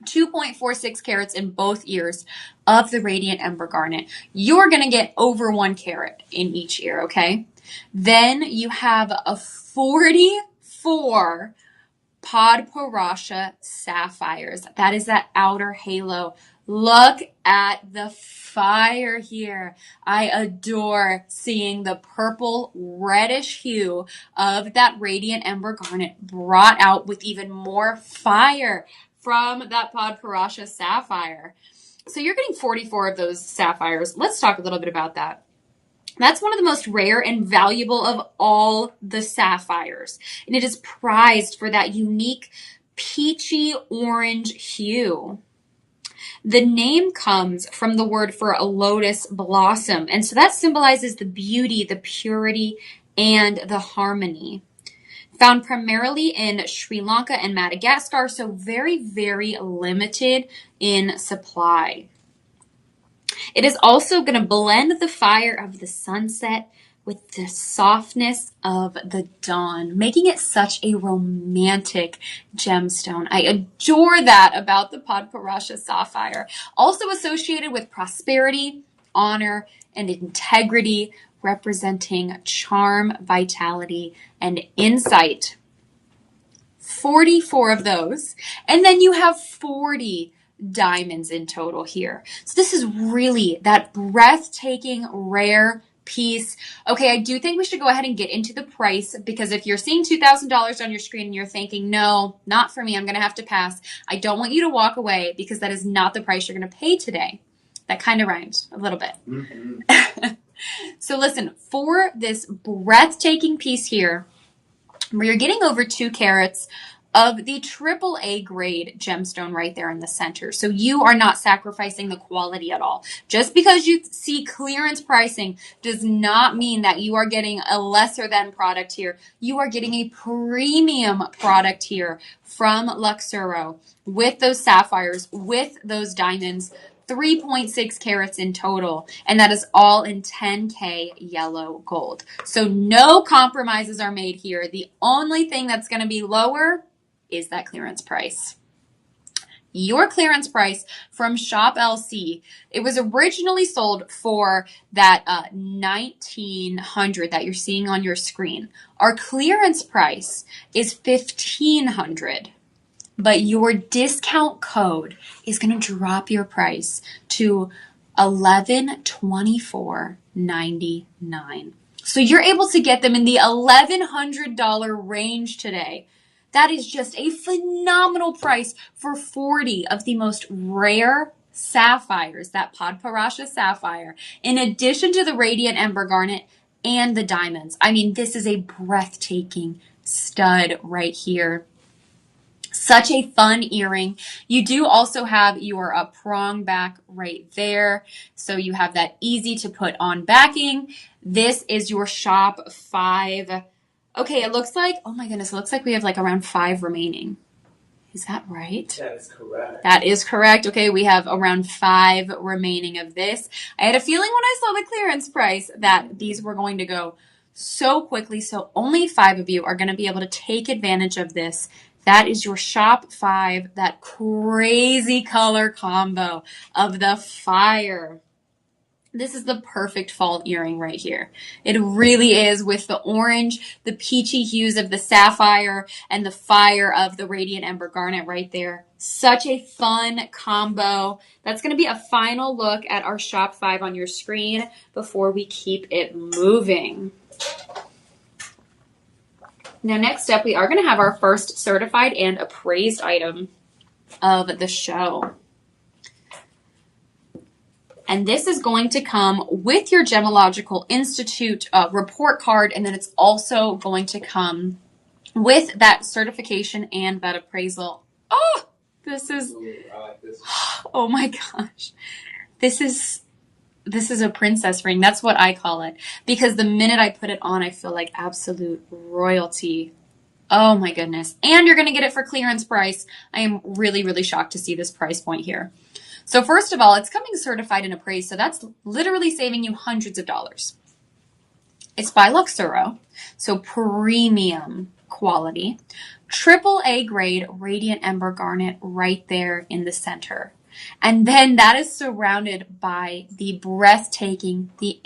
2.46 carats in both ears of the Radiant Ember Garnet. You're going to get over 1 carat in each ear, okay? Then you have a 44 Podparasha sapphires. That is that outer halo. Look at the fire here. I adore seeing the purple reddish hue of that Radiant Ember Garnet brought out with even more fire from that Podparasha sapphire. So you're getting 44 of those sapphires. Let's talk a little bit about that. That's one of the most rare and valuable of all the sapphires. And it is prized for that unique peachy orange hue. The name comes from the word for a lotus blossom. And so that symbolizes the beauty, the purity, and the harmony. Found primarily in Sri Lanka and Madagascar, so very, very limited in supply. It is also going to blend the fire of the sunset, with the softness of the dawn, making it such a romantic gemstone. I adore that about the Padparasha sapphire. Also associated with prosperity, honor, and integrity, representing charm, vitality, and insight. 44 of those. And then you have 40 diamonds in total here. So this is really that breathtaking, rare piece. Okay, I do think we should go ahead and get into the price, because if you're seeing $2,000 on your screen and you're thinking, no, not for me, I'm going to have to pass, I don't want you to walk away, because that is not the price you're going to pay today. That kind of rhymes a little bit. Mm-hmm. So listen, for this breathtaking piece here, where you're getting over 2 carats of the AAA grade gemstone right there in the center. So you are not sacrificing the quality at all. Just because you see clearance pricing does not mean that you are getting a lesser than product here. You are getting a premium product here from Luxuro with those sapphires, with those diamonds, 3.6 carats in total, and that is all in 10K yellow gold. So no compromises are made here. The only thing that's going to be lower is that clearance price. Your clearance price from Shop LC, it was originally sold for that $1,900 that you're seeing on your screen. Our clearance price is $1,500. But your discount code is going to drop your price to $1,124.99. So you're able to get them in the $1,100 range today. That is just a phenomenal price for 40 of the most rare sapphires, that Padparasha sapphire, in addition to the Radiant Ember Garnet and the diamonds. I mean, this is a breathtaking stud right here. Such a fun earring. You do also have your prong back right there. So you have that easy to put on backing. This is your Shop 5. Okay, it looks like, oh my goodness, it looks like we have like around 5 remaining. Is that right? That is correct. That is correct. Okay, we have around 5 remaining of this. I had a feeling when I saw the clearance price that these were going to go so quickly. So only 5 of you are going to be able to take advantage of this. That is your Shop 5, that crazy color combo of the fire. This is the perfect fall earring right here. It really is, with the orange, the peachy hues of the sapphire, and the fire of the Radiant Ember Garnet right there. Such a fun combo. That's going to be a final look at our Shop 5 on your screen before we keep it moving. Now, next up, we are going to have our first certified and appraised item of the show. And this is going to come with your Gemological Institute report card, and then it's also going to come with that certification and that appraisal. Oh, this is, Ooh, I like this. Oh my gosh. This is a princess ring. That's what I call it. Because the minute I put it on, I feel like absolute royalty. Oh my goodness. And you're going to get it for clearance price. I am really, really shocked to see this price point here. So first of all, it's coming certified and appraised, so that's literally saving you hundreds of dollars. It's by Luxuro, so premium quality. AAA grade Radiant Ember Garnet right there in the center. And then that is surrounded by the breathtaking, the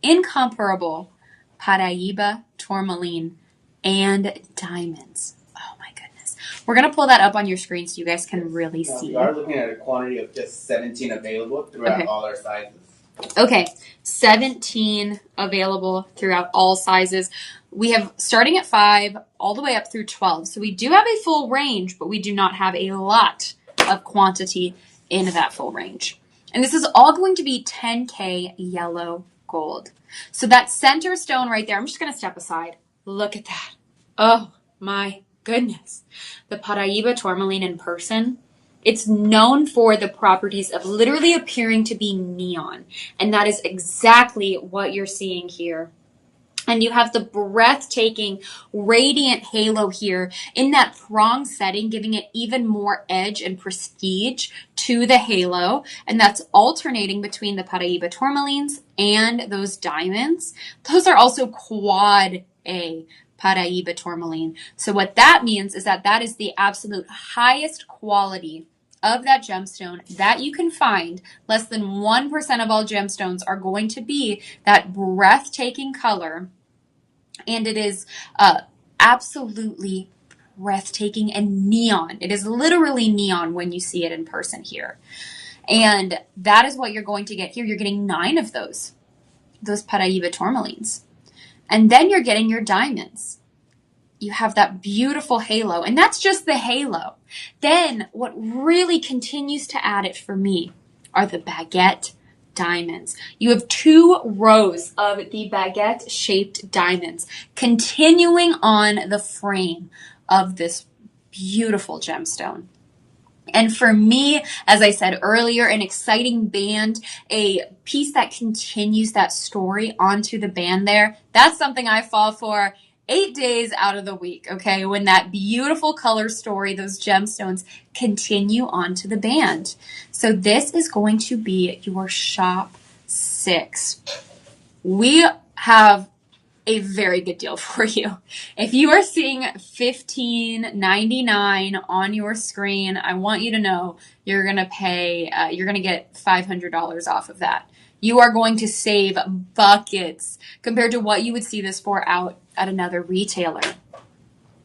incomparable Paraiba tourmaline and diamonds. We're going to pull that up on your screen so you guys can really see. We are looking at a quantity of just 17 available throughout all our sizes. Okay, 17 available throughout all sizes. We have starting at 5 all the way up through 12. So we do have a full range, but we do not have a lot of quantity in that full range. And this is all going to be 10K yellow gold. So that center stone right there, I'm just going to step aside. Look at that. Oh my goodness. The Paraiba tourmaline in person, it's known for the properties of literally appearing to be neon. And that is exactly what you're seeing here. And you have the breathtaking radiant halo here in that prong setting, giving it even more edge and prestige to the halo. And that's alternating between the Paraíba tourmalines and those diamonds. Those are also quad A Paraíba tourmaline. So what that means is that that is the absolute highest quality of that gemstone that you can find. Less than 1% of all gemstones are going to be that breathtaking color. And it is absolutely breathtaking and neon. It is literally neon when you see it in person here. And that is what you're going to get here. You're getting 9 of those Paraíba tourmalines. And then you're getting your diamonds. You have that beautiful halo, and that's just the halo. Then what really continues to add it for me are the baguette diamonds. You have 2 rows of the baguette shaped diamonds continuing on the frame of this beautiful gemstone. And for me, as I said earlier, an exciting band, a piece that continues that story onto the band there, that's something I fall for 8 days out of the week, okay? When that beautiful color story, those gemstones continue onto the band. So this is going to be your shop 6. We have a very good deal for you. If you are seeing $15.99 on your screen, I want you to know you're going to get $500 off of that. You are going to save buckets compared to what you would see this for out at another retailer.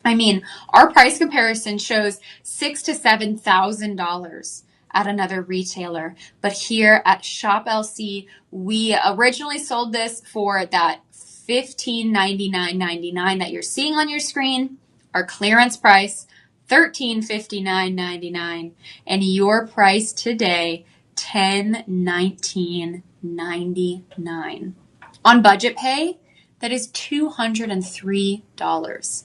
I mean, our price comparison shows $6,000 to $7,000 at another retailer. But here at Shop LC, we originally sold this for that $15.99.99 that you're seeing on your screen. Our clearance price, $1359.99, and your price today, $1019.99. On budget pay, that is $203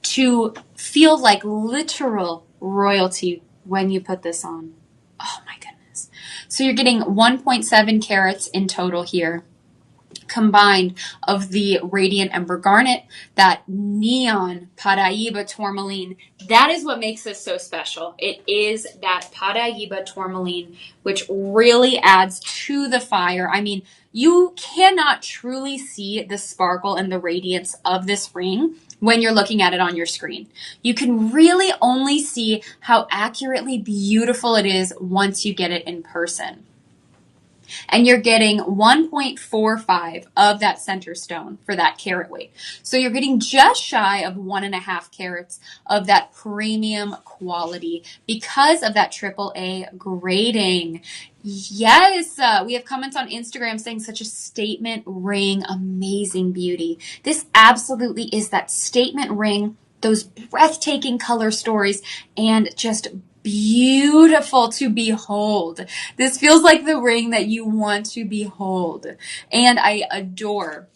to feel like literal royalty when you put this on. Oh my goodness. So you're getting 1.7 carats in total here, combined of the Radiant Ember Garnet, that neon Paraíba tourmaline. That is what makes this so special. It is that Paraíba tourmaline, which really adds to the fire. I mean, you cannot truly see the sparkle and the radiance of this ring when you're looking at it on your screen. You can really only see how accurately beautiful it is once you get it in person. And you're getting 1.45 of that center stone for that carat weight. So you're getting just shy of 1.5 carats of that premium quality because of that AAA grading. Yes, we have comments on Instagram saying such a statement ring, amazing beauty. This absolutely is that statement ring, those breathtaking color stories, and just beautiful to behold. This feels like the ring that you want to behold. And I adore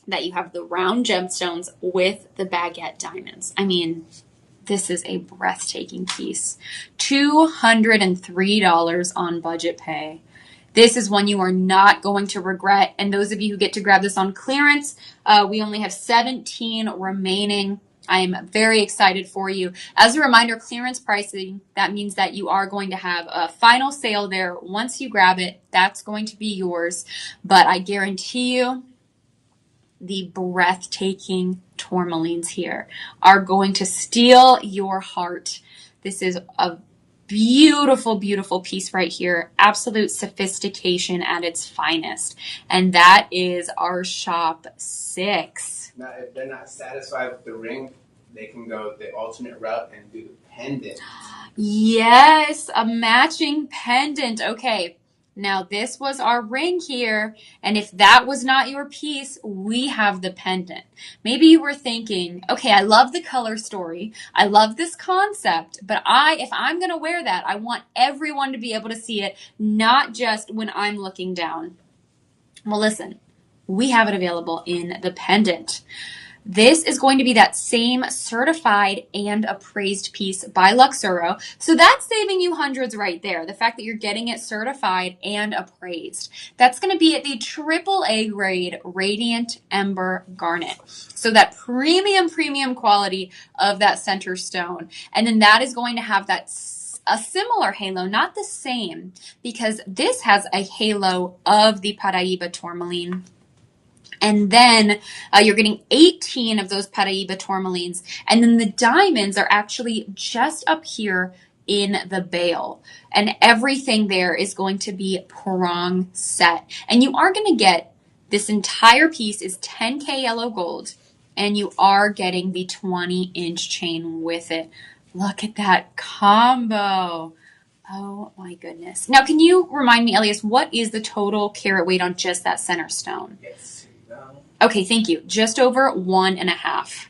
that you have the round gemstones with the baguette diamonds. I mean, this is a breathtaking piece. $203 on budget pay. This is one you are not going to regret. And those of you who get to grab this on clearance, we only have 17 remaining. I am very excited for you. As a reminder, clearance pricing, that means that you are going to have a final sale there. Once you grab it, that's going to be yours. But I guarantee you, the breathtaking tourmalines here are going to steal your heart. This is a beautiful, beautiful piece right here. Absolute sophistication at its finest. And that is our shop 6. Now, if they're not satisfied with the ring, they can go the alternate route and do the pendant. Yes, a matching pendant. Okay, now this was our ring here, and if that was not your piece, we have the pendant. Maybe you were thinking, okay, I love the color story, I love this concept, but if I'm going to wear that, I want everyone to be able to see it, not just when I'm looking down. Well, listen, we have it available in the pendant. This is going to be that same certified and appraised piece by Luxuro. So that's saving you hundreds right there. The fact that you're getting it certified and appraised. That's going to be the AAA grade Radiant Ember Garnet. So that premium quality of that center stone. And then that is going to have that a similar halo, not the same, because this has a halo of the Paraíba tourmaline. And then you're getting 18 of those Paraíba tourmalines. And then the diamonds are actually just up here in the bail. And everything there is going to be prong set. And you are going to get, this entire piece is 10K yellow gold. And you are getting the 20-inch chain with it. Look at that combo. Oh my goodness. Now, can you remind me, Elias, what is the total carat weight on just that center stone? Yes. Okay, thank you. Just over 1.5.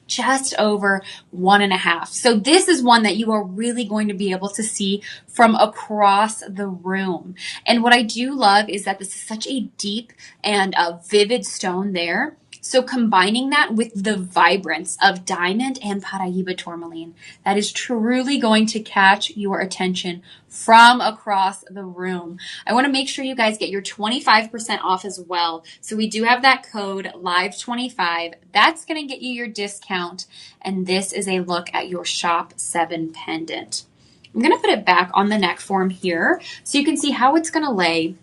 Just over 1.5. So this is one that you are really going to be able to see from across the room. And what I do love is that this is such a deep and vivid stone there. So combining that with the vibrance of diamond and Paraíba tourmaline, that is truly going to catch your attention from across the room. I want to make sure you guys get your 25% off as well. So we do have that code LIVE25. That's going to get you your discount. And this is a look at your Shop 7 pendant. I'm going to put it back on the neck form here so you can see how it's going to lay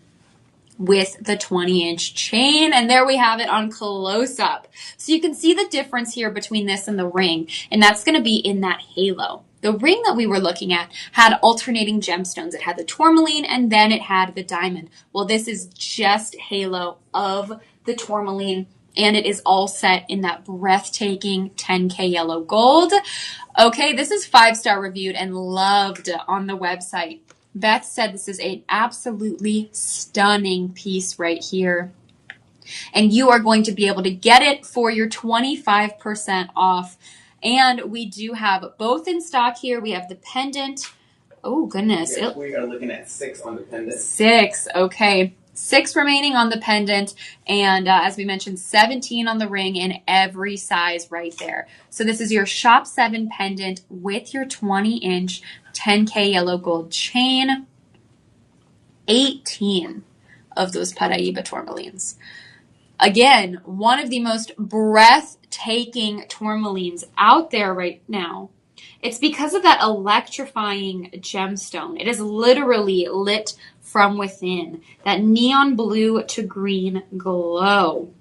with the 20-inch chain. And there we have it on close up. So you can see the difference here between this and the ring. And that's going to be in that halo. The ring that we were looking at had alternating gemstones. It had the tourmaline and then it had the diamond. Well, this is just halo of the tourmaline. And it is all set in that breathtaking 10K yellow gold. Okay, this is 5-star reviewed and loved on the website. Beth said this is an absolutely stunning piece right here. And you are going to be able to get it for your 25% off. And we do have both in stock here. We have the pendant. Oh, goodness. Yes, we are looking at 6 on the pendant. 6. Okay. 6 remaining on the pendant. And as we mentioned, 17 on the ring in every size right there. So this is your Shop 7 pendant with your 20-inch 10K yellow gold chain. 18 of those Paraíba tourmalines. Again, one of the most breathtaking tourmalines out there right now. It's because of that electrifying gemstone. It is literally lit from within. That neon blue to green glow.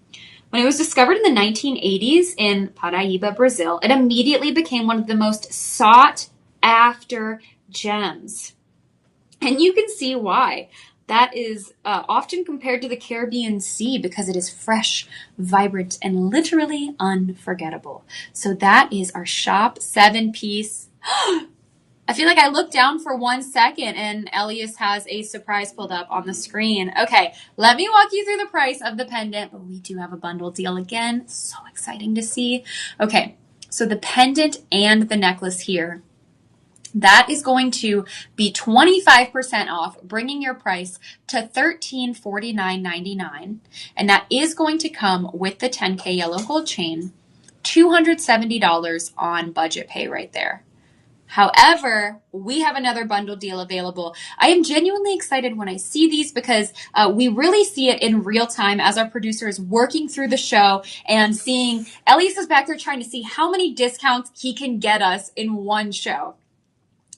When it was discovered in the 1980s in Paraíba, Brazil, it immediately became one of the most sought after gems. And you can see why. That is often compared to the Caribbean Sea because it is fresh, vibrant, and literally unforgettable. So that is our Shop 7 piece. I feel like I looked down for 1 second and Elias has a surprise pulled up on the screen. Okay, let me walk you through the price of the pendant, but we do have a bundle deal again. So exciting to see. Okay, so the pendant and the necklace here, that is going to be 25% off, bringing your price to $1349.99. And that is going to come with the 10K yellow gold chain, $270 on budget pay right there. However, we have another bundle deal available. I am genuinely excited when I see these because we really see it in real time as our producer is working through the show and seeing, Elias is back there trying to see how many discounts he can get us in one show.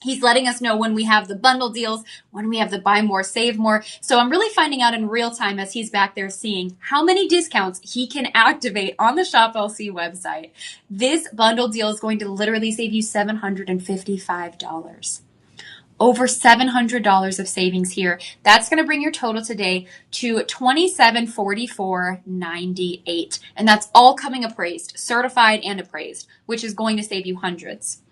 He's letting us know when we have the bundle deals, when we have the buy more, save more. So I'm really finding out in real time as he's back there seeing how many discounts he can activate on the Shop LC website. This bundle deal is going to literally save you $755. Over $700 of savings here. That's going to bring your total today to $2744.98. And that's all coming appraised, certified and appraised, which is going to save you hundreds.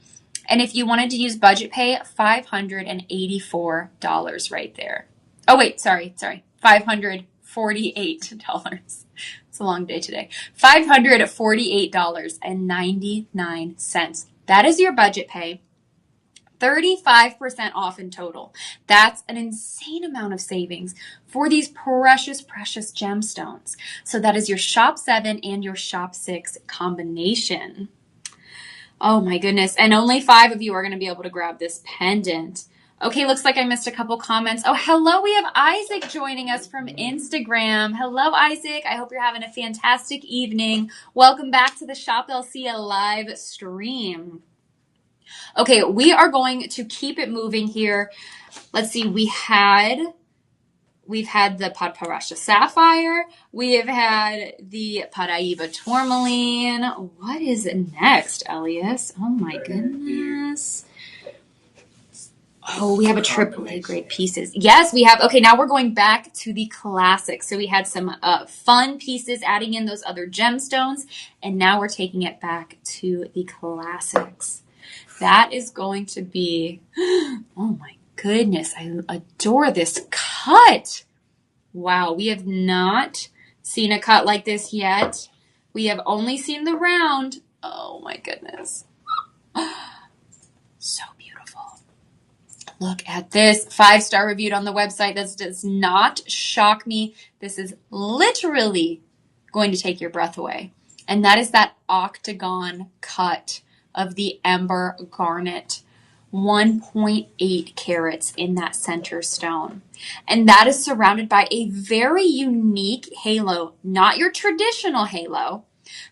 And if you wanted to use budget pay, $584 right there. Oh, wait, sorry. $548. It's a long day today. $548.99. That is your budget pay. 35% off in total. That's an insane amount of savings for these precious, precious gemstones. So that is your Shop 7 and your Shop 6 combination. Oh my goodness. And only 5 of you are going to be able to grab this pendant. Okay, looks like I missed a couple comments. Oh, hello. We have Isaac joining us from Instagram. Hello, Isaac. I hope you're having a fantastic evening. Welcome back to the Shop LC live stream. Okay, we are going to keep it moving here. Let's see. We've had the Padparasha Sapphire. We have had the Paraiba Tourmaline. What is next, Elias? Oh my goodness. Oh, we have a AAA grade pieces. Yes, we have. Okay, now we're going back to the classics. So we had some fun pieces, adding in those other gemstones, and now we're taking it back to the classics. That is going to be, oh my goodness, I adore this cut. Wow, we have not seen a cut like this yet. We have only seen the round. Oh my goodness. So beautiful. Look at this. 5-star reviewed on the website. This does not shock me. This is literally going to take your breath away. And that is that octagon cut of the Ember Garnet. 1.8 carats in that center stone. And that is surrounded by a very unique halo, not your traditional halo,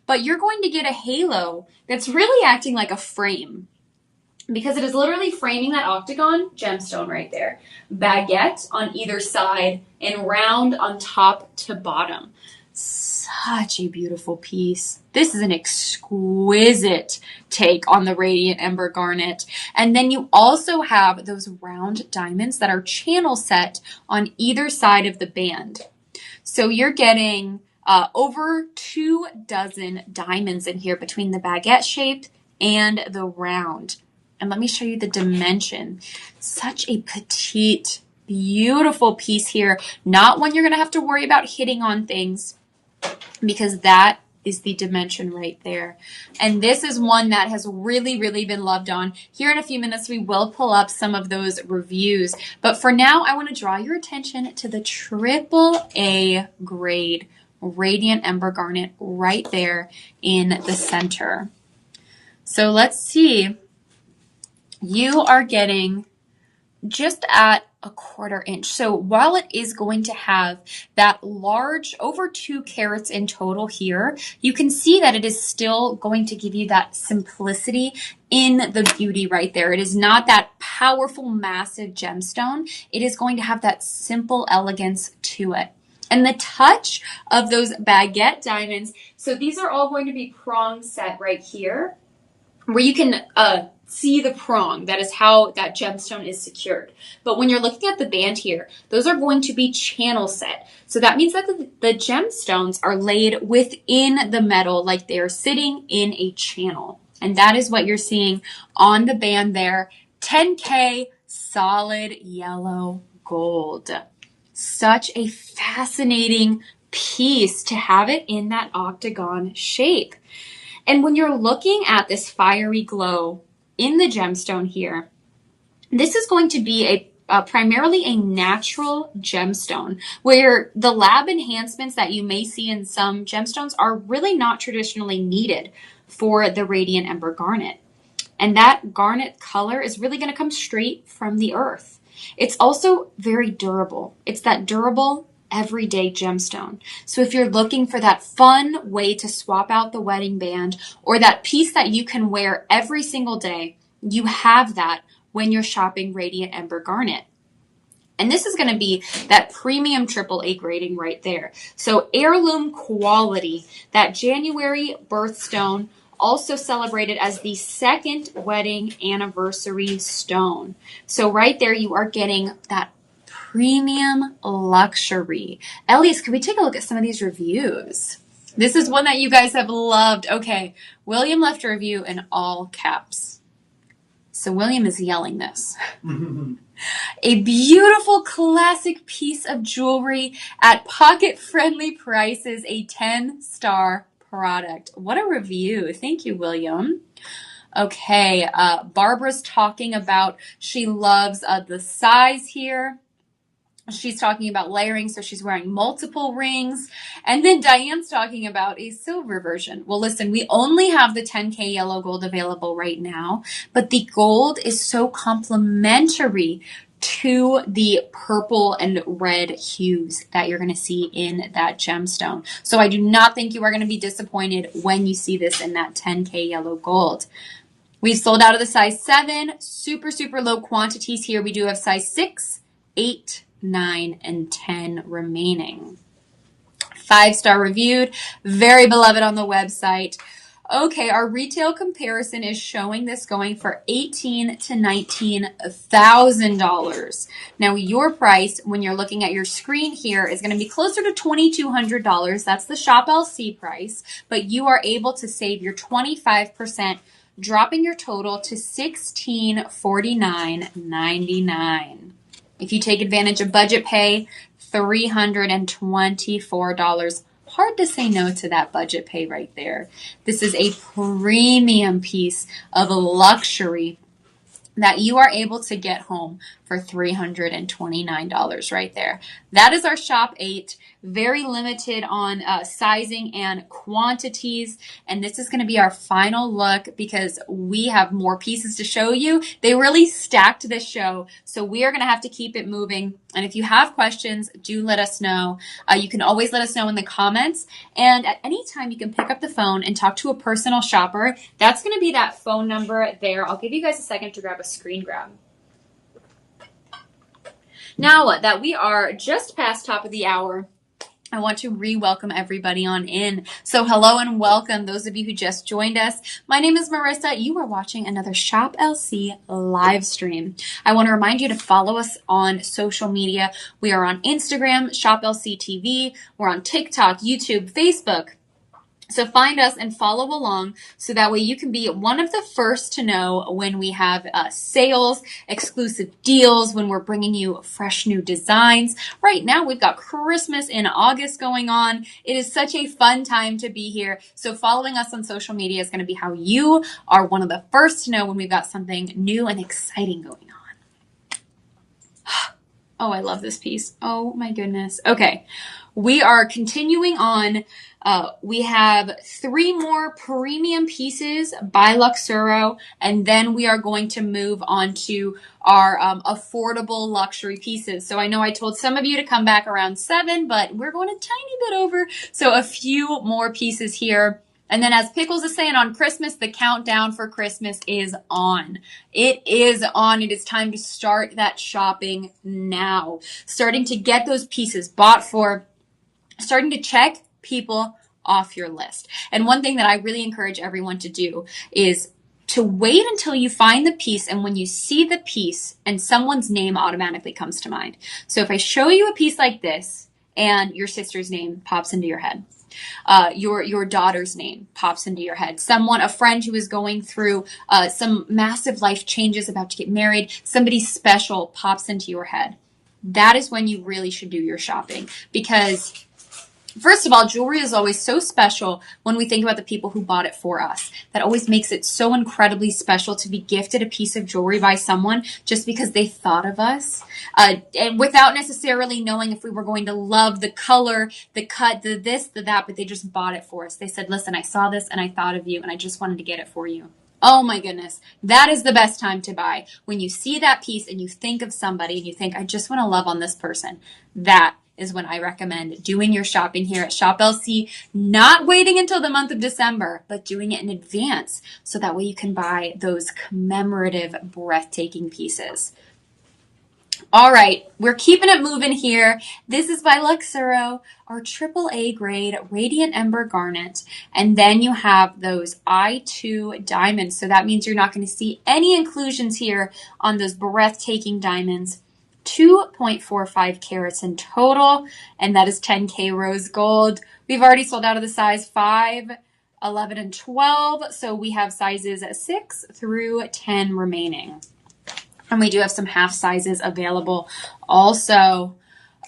but you're going to get a halo that's really acting like a frame because it is literally framing that octagon gemstone right there. Baguette on either side and round on top to bottom. Such a beautiful piece. This is an exquisite take on the Radiant Ember Garnet. And then you also have those round diamonds that are channel set on either side of the band. So you're getting over 24 diamonds in here between the baguette shape and the round. And let me show you the dimension. Such a petite, beautiful piece here. Not one you're going to have to worry about hitting on things, because that is the dimension right there. And this is one that has really, really been loved on. Here in a few minutes, we will pull up some of those reviews. But for now, I want to draw your attention to the AAA grade Radiant Ember Garnet right there in the center. So let's see. You are getting just at a 1/4 inch. So while it is going to have that large, over 2 carats in total here, you can see that it is still going to give you that simplicity in the beauty right there. It is not that powerful, massive gemstone. It is going to have that simple elegance to it. And the touch of those baguette diamonds, so these are all going to be prong set right here, where you can see the prong. That is how that gemstone is secured. But when you're looking at the band here, those are going to be channel set. So that means that the gemstones are laid within the metal like they are sitting in a channel. And that is what you're seeing on the band there. 10K solid yellow gold. Such a fascinating piece to have it in that octagon shape. And when you're looking at this fiery glow in the gemstone here, this is going to be primarily a natural gemstone, where the lab enhancements that you may see in some gemstones are really not traditionally needed for the Radiant Ember Garnet. And that garnet color is really going to come straight from the earth. It's also very durable. It's that durable, everyday gemstone. So if you're looking for that fun way to swap out the wedding band, or that piece that you can wear every single day, you have that when you're shopping Radiant Ember Garnet. And this is going to be that premium AAA grading right there. So heirloom quality, that January birthstone, also celebrated as the 2nd wedding anniversary stone. So right there you are getting that premium luxury. Elias, can we take a look at some of these reviews? This is one that you guys have loved. Okay, William left a review in all caps. So William is yelling this. A beautiful classic piece of jewelry at pocket-friendly prices, a 10-star product. What a review. Thank you, William. Okay, Barbara's talking about she loves the size here. She's talking about layering, so she's wearing multiple rings. And then Diane's talking about a silver version. Well, listen, we only have the 10K yellow gold available right now, but the gold is so complementary to the purple and red hues that you're going to see in that gemstone. So I do not think you are going to be disappointed when you see this in that 10K yellow gold. We've sold out of the size 7, super, super low quantities here. We do have size 6, 8, 9, and 10 remaining. 5-star reviewed, very beloved on the website. Okay, our retail comparison is showing this going for $18,000 to $19,000. Now, your price, when you're looking at your screen here, is going to be closer to $2,200. That's the Shop LC price, but you are able to save your 25%, dropping your total to $1,649.99. If you take advantage of budget pay, $324. Hard to say no to that budget pay right there. This is a premium piece of luxury that you are able to get home for $329 right there. That is our Shop 8. Very limited on sizing and quantities. And this is going to be our final look because we have more pieces to show you. They really stacked this show. So we are going to have to keep it moving. And if you have questions, do let us know. You can always let us know in the comments. And at any time, you can pick up the phone and talk to a personal shopper. That's going to be that phone number there. I'll give you guys a second to grab a screen grab. Now that we are just past top of the hour, I want to re-welcome everybody on in. So hello and welcome those of you who just joined us. My name is Marissa. You are watching another Shop LC live stream. I want to remind you to follow us on social media. We are on Instagram, Shop LC TV. We're on TikTok, YouTube, Facebook. So find us and follow along so that way you can be one of the first to know when we have sales, exclusive deals, when we're bringing you fresh new designs. Right now, we've got Christmas in August going on. It is such a fun time to be here. So following us on social media is going to be how you are one of the first to know when we've got something new and exciting going on. Oh, I love this piece. Oh my goodness. Okay. We are continuing on. We have 3 more premium pieces by Luxuro, and then we are going to move on to our affordable luxury pieces. So I know I told some of you to come back around 7, but we're going a tiny bit over. So a few more pieces here. And then as Pickles is saying on Christmas, the countdown for Christmas is on. It is on. It is time to start that shopping now. Starting to get those pieces bought for. Starting to check people off your list. And one thing that I really encourage everyone to do is to wait until you find the piece, and when you see the piece and someone's name automatically comes to mind. So if I show you a piece like this and your sister's name pops into your head, your daughter's name pops into your head, a friend who is going through some massive life changes, about to get married, somebody special pops into your head, that is when you really should do your shopping. Because first of all, jewelry is always so special when we think about the people who bought it for us. That always makes it so incredibly special to be gifted a piece of jewelry by someone just because they thought of us. And without necessarily knowing if we were going to love the color, the cut, the this, the that, but they just bought it for us. They said, listen, I saw this and I thought of you and I just wanted to get it for you. Oh my goodness. That is the best time to buy. When you see that piece and you think of somebody and you think, I just want to love on this person. That is when I recommend doing your shopping here at Shop LC, not waiting until the month of December, but doing it in advance so that way you can buy those commemorative, breathtaking pieces. All right, we're keeping it moving here. This is by Luxuro, our AAA grade Radiant Ember Garnet. And then you have those I2 diamonds. So that means you're not going to see any inclusions here on those breathtaking diamonds. 2.45 carats in total, and that is 10K rose gold. We've already sold out of the size 5, 11, and 12, so we have sizes 6 through 10 remaining. And we do have some half sizes available also.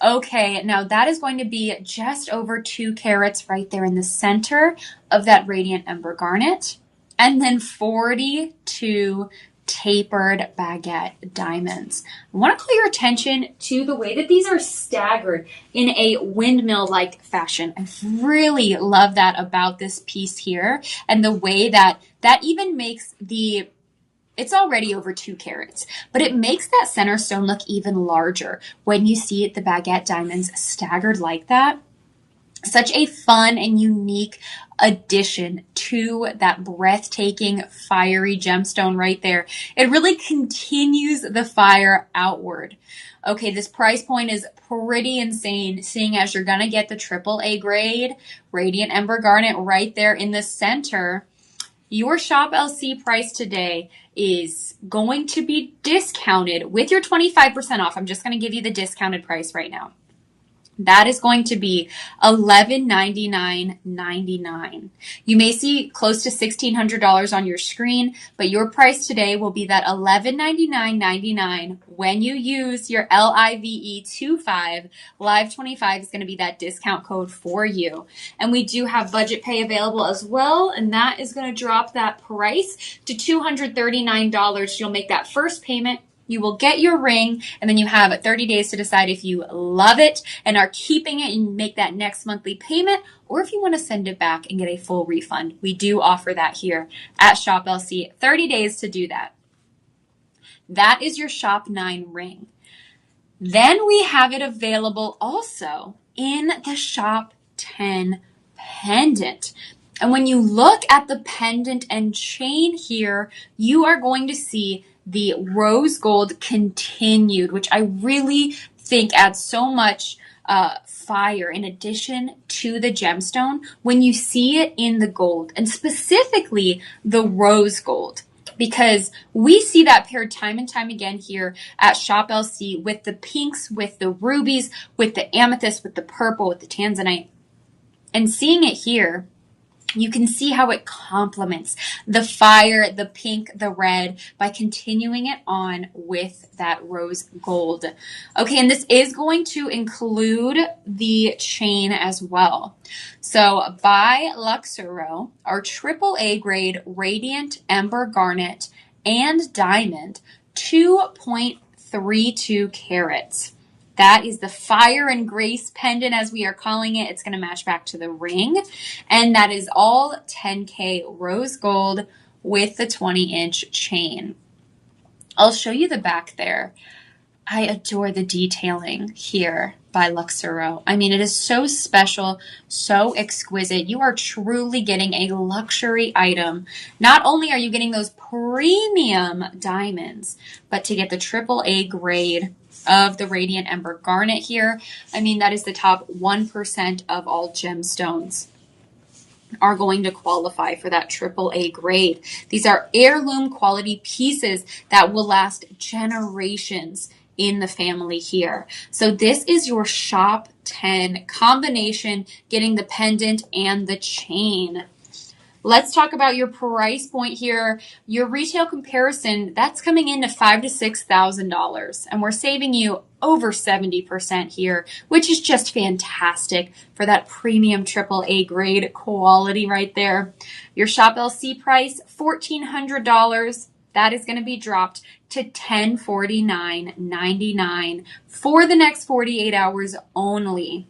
Okay, now that is going to be just over 2 carats right there in the center of that Radiant Ember Garnet. and then 42 tapered baguette diamonds. I want to call your attention to the way that these are staggered in a windmill-like fashion. I really love that about this piece here, and the way that even makes it's already over 2 carats, but it makes that center stone look even larger when you see the baguette diamonds staggered like that. Such a fun and unique addition to that breathtaking, fiery gemstone right there. It really continues the fire outward. Okay, this price point is pretty insane, seeing as you're going to get the AAA grade Radiant Ember Garnet right there in the center. Your Shop LC price today is going to be discounted with your 25% off. I'm just going to give you the discounted price right now. That is going to be $1199.99. You may see close to $1,600 on your screen, but your price today will be that $1199.99 when you use your LIVE25. Live25 is going to be that discount code for you. And we do have budget pay available as well, and that is going to drop that price to $239. You'll make that first payment. You will get your ring, and then you have 30 days to decide if you love it and are keeping it and make that next monthly payment, or if you want to send it back and get a full refund. We do offer that here at Shop LC. 30 days to do that. That is your Shop 9 ring. Then we have it available also in the Shop 10 pendant. And when you look at the pendant and chain here, you are going to see the rose gold continued, which I really think adds so much fire in addition to the gemstone when you see it in the gold, and specifically the rose gold, because we see that paired time and time again here at Shop LC with the pinks, with the rubies, with the amethyst, with the purple, with the tanzanite. And seeing it here, you can see how it complements the fire, the pink, the red by continuing it on with that rose gold. Okay, and this is going to include the chain as well. So by Luxuro, our AAA grade Radiant Ember Garnet and Diamond, 2.32 carats. That is the Fire and Grace pendant, as we are calling it. It's going to match back to the ring. And that is all 10K rose gold with the 20-inch chain. I'll show you the back there. I adore the detailing here by Luxuro. I mean, it is so special, so exquisite. You are truly getting a luxury item. Not only are you getting those premium diamonds, but to get the AAA grade of the Radiant Ember Garnet here. I mean, that is the top 1% of all gemstones are going to qualify for that AAA grade. These are heirloom quality pieces that will last generations in the family here. So this is your Shop 10 combination, getting the pendant and the chain. Let's talk about your price point here. Your retail comparison, that's coming in to $5,000 to $6,000. And we're saving you over 70% here, which is just fantastic for that premium AAA grade quality right there. Your Shop LC price, $1,400. That is going to be dropped to $1,049.99 for the next 48 hours only.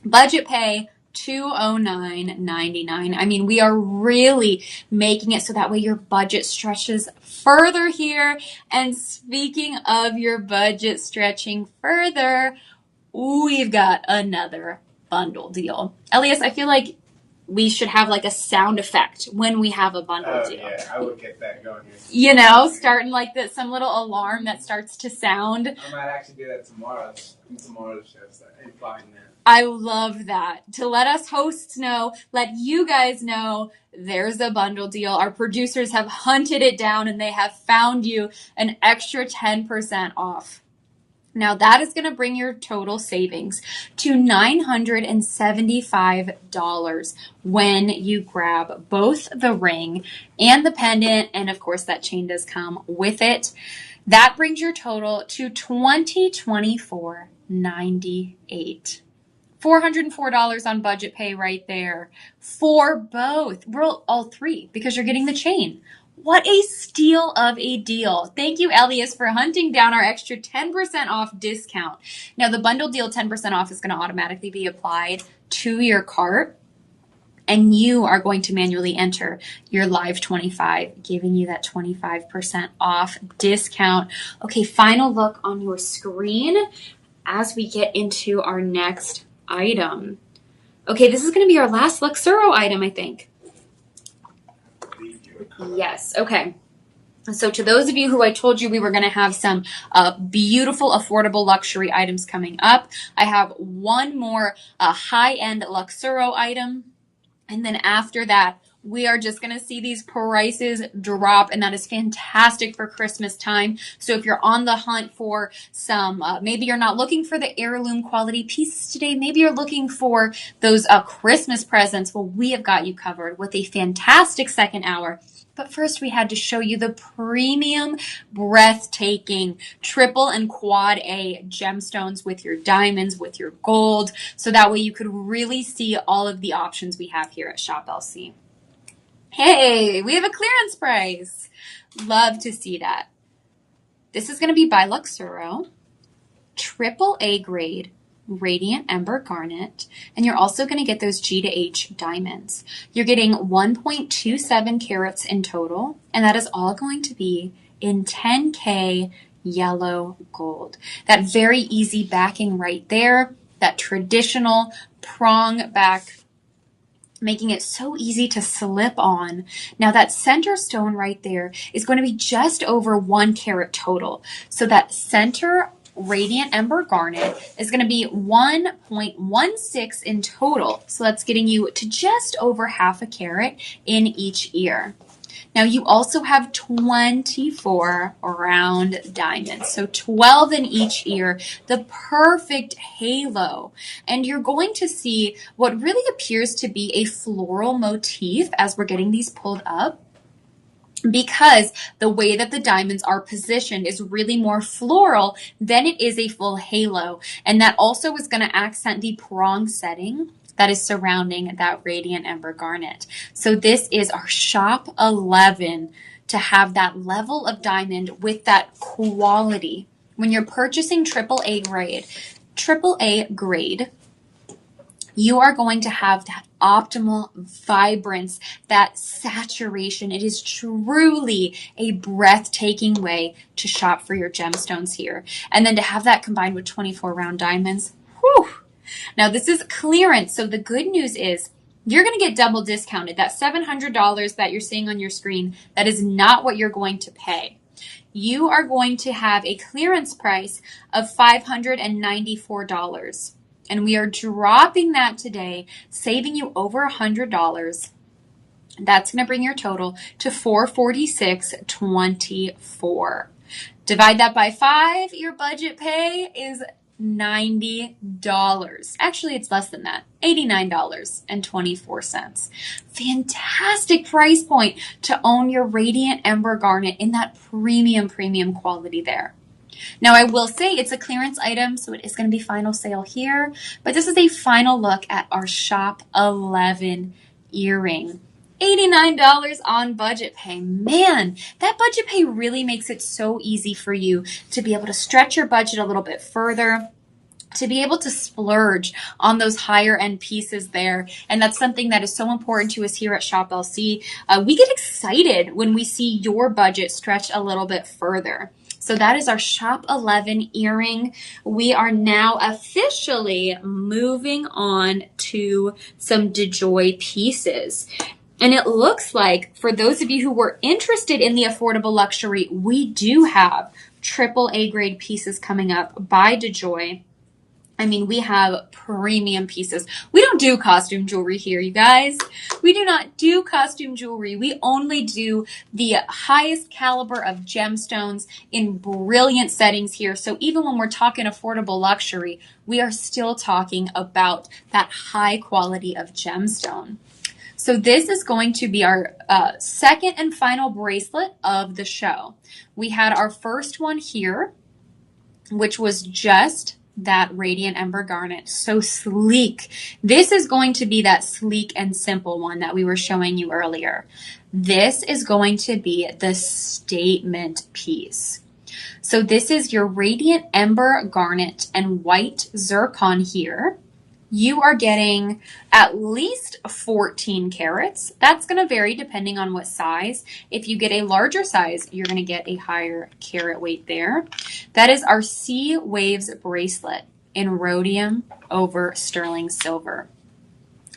Budget pay, $209.99. I mean, we are really making it so that way your budget stretches further here. And speaking of your budget stretching further, we've got another bundle deal. Elias, I feel like we should have like a sound effect when we have a bundle deal. Yeah, I would get that going here. You know, starting like that, some little alarm that starts to sound. I might actually do that tomorrow. Tomorrow's show, so I'm fine that. I love that. To let us hosts know, let you guys know there's a bundle deal. Our producers have hunted it down and they have found you an extra 10% off. Now that is going to bring your total savings to $975 when you grab both the ring and the pendant. And of course that chain does come with it. That brings your total to $224.98. $404 on budget pay right there for both. Well, all three, because you're getting the chain. What a steal of a deal. Thank you, Elias, for hunting down our extra 10% off discount. Now, the bundle deal 10% off is going to automatically be applied to your cart, and you are going to manually enter your live 25, giving you that 25% off discount. Okay, final look on your screen as we get into our next item. Okay, this is going to be our last Luxuro item, I think. Yes, okay. So to those of you who I told you we were going to have some beautiful, affordable luxury items coming up, I have one more high-end Luxuro item. And then after that, we are just going to see these prices drop, and that is fantastic for Christmas time. So if you're on the hunt for some, maybe you're not looking for the heirloom quality pieces today, maybe you're looking for those Christmas presents, well, we have got you covered with a fantastic second hour. But first, we had to show you the premium, breathtaking triple and quad A gemstones with your diamonds, with your gold, so that way you could really see all of the options we have here at Shop LC. Hey, we have a clearance price. Love to see that. This is going to be by Luxuro, triple A grade, Radiant Ember Garnet, and you're also going to get those G to H diamonds. You're getting 1.27 carats in total, and that is all going to be in 10K yellow gold. That very easy backing right there, that traditional prong back, making it so easy to slip on. Now that center stone right there is going to be just over 1 carat total. So that center Radiant Ember Garnet is going to be 1.16 in total. So that's getting you to just over half a carat in each ear. Now you also have 24 round diamonds, so 12 in each ear, the perfect halo. And you're going to see what really appears to be a floral motif as we're getting these pulled up, because the way that the diamonds are positioned is really more floral than it is a full halo. And that also is going to accent the prong setting that is surrounding that Radiant Ember Garnet. So this is our Shop 11 to have that level of diamond with that quality. When you're purchasing AAA grade, you are going to have that optimal vibrance, that saturation. It is truly a breathtaking way to shop for your gemstones here. And then to have that combined with 24 round diamonds, whew. Now this is clearance, so the good news is you're going to get double discounted. That $700 that you're seeing on your screen, that is not what you're going to pay. You are going to have a clearance price of $594. And we are dropping that today, saving you over $100. That's going to bring your total to $446.24. Divide that by 5, your budget pay is $90. Actually, it's less than that, $89.24. Fantastic price point to own your Radiant Ember Garnet in that premium quality there. Now, I will say it's a clearance item, so it is going to be final sale here, but this is a final look at our Shop 11 earring. $89 on budget pay. Man, that budget pay really makes it so easy for you to be able to stretch your budget a little bit further, to be able to splurge on those higher end pieces there. And that's something that is so important to us here at Shop LC. We get excited when we see your budget stretch a little bit further. So that is our Shop 11 earring. We are now officially moving on to some DeJoy pieces. And it looks like for those of you who were interested in the affordable luxury, we do have AAA grade pieces coming up by DeJoy. I mean, we have premium pieces. We don't do costume jewelry here, you guys. We do not do costume jewelry. We only do the highest caliber of gemstones in brilliant settings here. So even when we're talking affordable luxury, we are still talking about that high quality of gemstone. So this is going to be our second and final bracelet of the show. We had our first one here, which was just that Radiant Ember Garnet. So sleek. This is going to be that sleek and simple one that we were showing you earlier. This is going to be the statement piece. So this is your Radiant Ember Garnet and white zircon here. You are getting at least 14 carats. That's going to vary depending on what size. If you get a larger size, you're going to get a higher carat weight there. That is our Sea Waves bracelet in rhodium over sterling silver.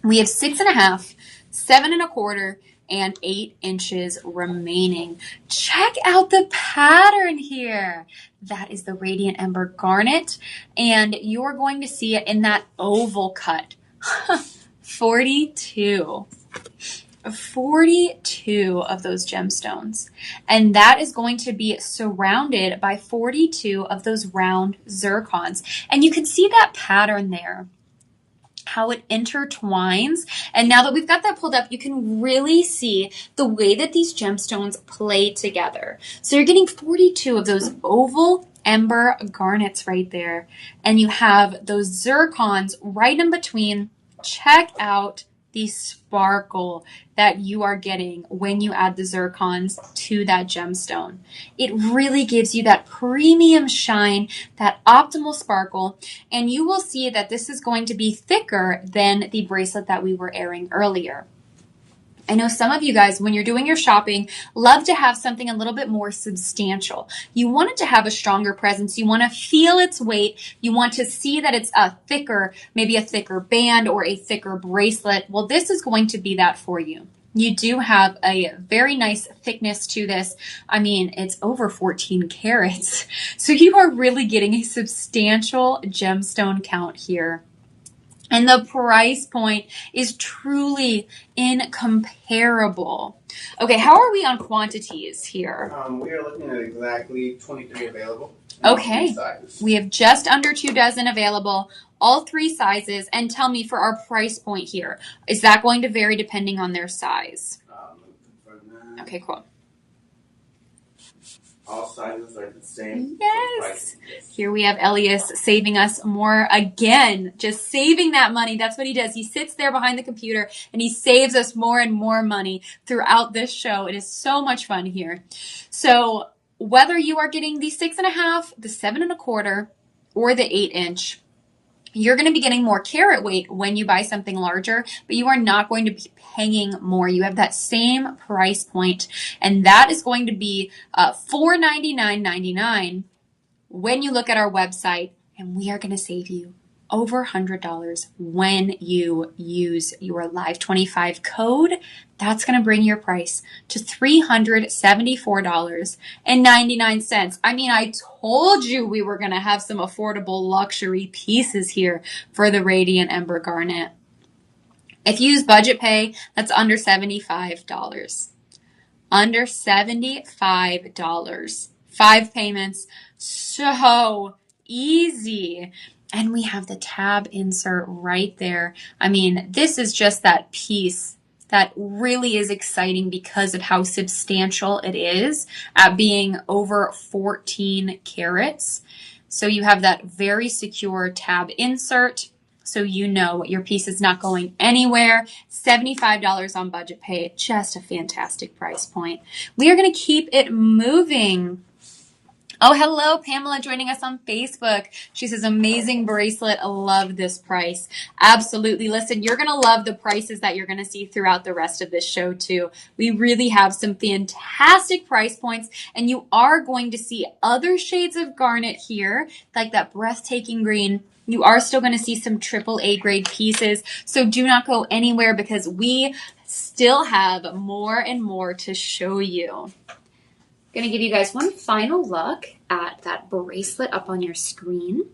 We have 6.5, 7.25, and 8 inches remaining. Check out the pattern here. That is the Radiant Ember Garnet, and you're going to see it in that oval cut. 42. 42 of those gemstones. And that is going to be surrounded by 42 of those round zircons. And you can see that pattern there, how it intertwines. And now that we've got that pulled up, you can really see the way that these gemstones play together. So you're getting 42 of those oval ember garnets right there. And you have those zircons right in between. Check out the sparkle that you are getting when you add the zircons to that gemstone. It really gives you that premium shine, that optimal sparkle, and you will see that this is going to be thicker than the bracelet that we were airing earlier. I know some of you guys, when you're doing your shopping, love to have something a little bit more substantial. You want it to have a stronger presence. You want to feel its weight. You want to see that it's a thicker, maybe a thicker band or a thicker bracelet. Well, this is going to be that for you. You do have a very nice thickness to this. I mean, it's over 14 carats. So you are really getting a substantial gemstone count here. And the price point is truly incomparable. Okay, how are we on quantities here? We are looking at exactly 23 available. Okay, we have just under 2 dozen available, all 3 sizes. And tell me, for our price point here, is that going to vary depending on their size? Okay, cool. All sizes are the same. Yes. Here we have Elias saving us more again, just saving that money. That's what he does. He sits there behind the computer and he saves us more and more money throughout this show. It is so much fun here. So whether you are getting the 6.5, the 7.25, or the 8-inch, you're going to be getting more carat weight when you buy something larger, but you are not going to be paying more. You have that same price point, and that is going to be $499.99 when you look at our website, and we are going to save you over $100 when you use your Live25 code. That's going to bring your price to $374.99. I mean, I told you we were going to have some affordable luxury pieces here for the Radiant Ember Garnet. If you use budget pay, that's under $75. Under $75. 5 payments. So easy. And we have the tab insert right there. I mean, this is just that piece that really is exciting because of how substantial it is at being over 14 carats. So you have that very secure tab insert, so you know your piece is not going anywhere. $75 on budget pay, just a fantastic price point. We are going to keep it moving. Oh, hello, Pamela joining us on Facebook. She says, amazing bracelet. I love this price. Absolutely. Listen, you're going to love the prices that you're going to see throughout the rest of this show too. We really have some fantastic price points, and you are going to see other shades of garnet here, like that breathtaking green. You are still going to see some AAA grade pieces. So do not go anywhere because we still have more and more to show you. Going to give you guys one final look at that bracelet up on your screen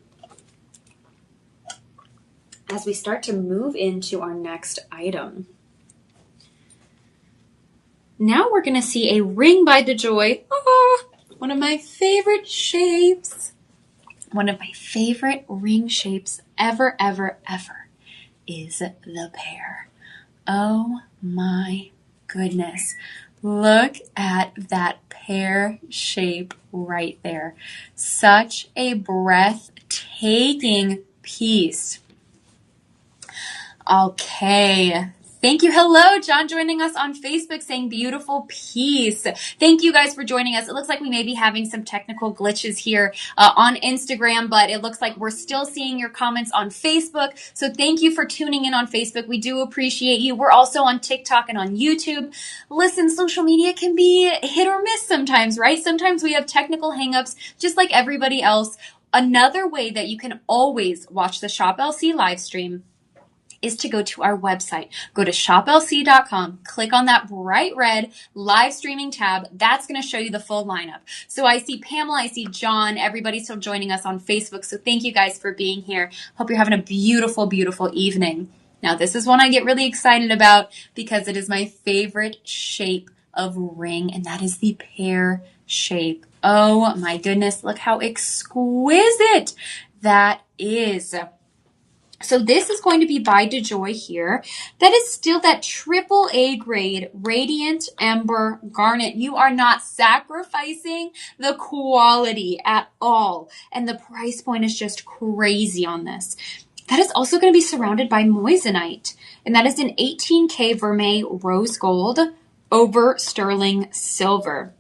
as we start to move into our next item. Now we're going to see a ring by DeJoy. Oh, one of my favorite shapes. One of my favorite ring shapes ever, ever, ever is the pear. Oh my goodness. Look at that pear shape right there. Such a breathtaking breathtaking piece. Okay. Thank you. Hello, John, joining us on Facebook saying beautiful piece. Thank you guys for joining us. It looks like we may be having some technical glitches here on Instagram, but it looks like we're still seeing your comments on Facebook. So thank you for tuning in on Facebook. We do appreciate you. We're also on TikTok and on YouTube. Listen, social media can be hit or miss sometimes, right? Sometimes we have technical hangups just like everybody else. Another way that you can always watch the Shop LC live stream is to go to our website. Go to shoplc.com, click on that bright red live streaming tab. That's going to show you the full lineup. So I see Pamela, I see John, everybody's still joining us on Facebook. So thank you guys for being here. Hope you're having a beautiful, beautiful evening. Now this is one I get really excited about because it is my favorite shape of ring, and that is the pear shape. Oh my goodness, look how exquisite that is. So this is going to be by DeJoy here. That is still that AAA grade Radiant Ember Garnet. You are not sacrificing the quality at all. And the price point is just crazy on this. That is also going to be surrounded by moissanite. And that is an 18K vermeil rose gold over sterling silver.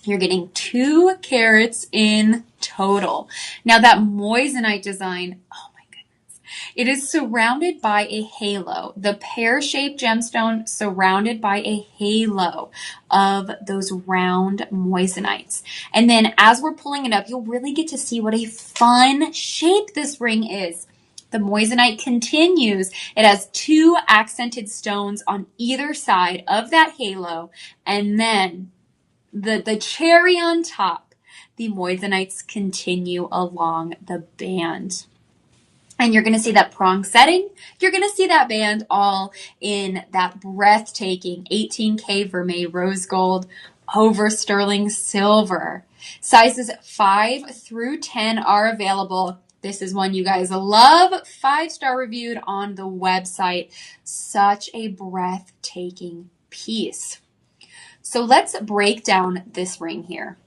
You're getting 2 carats in total. Now that moissanite design, oh, it is surrounded by a halo, the pear-shaped gemstone surrounded by a halo of those round moissanites. And then as we're pulling it up, you'll really get to see what a fun shape this ring is. The moissanite continues. It has 2 accented stones on either side of that halo. And then the cherry on top, the moissanites continue along the band. And you're going to see that prong setting. You're going to see that band all in that breathtaking 18K vermeil rose gold over sterling silver. Sizes 5 through 10 are available. This is one you guys love. 5-star reviewed on the website. Such a breathtaking piece. So let's break down this ring here.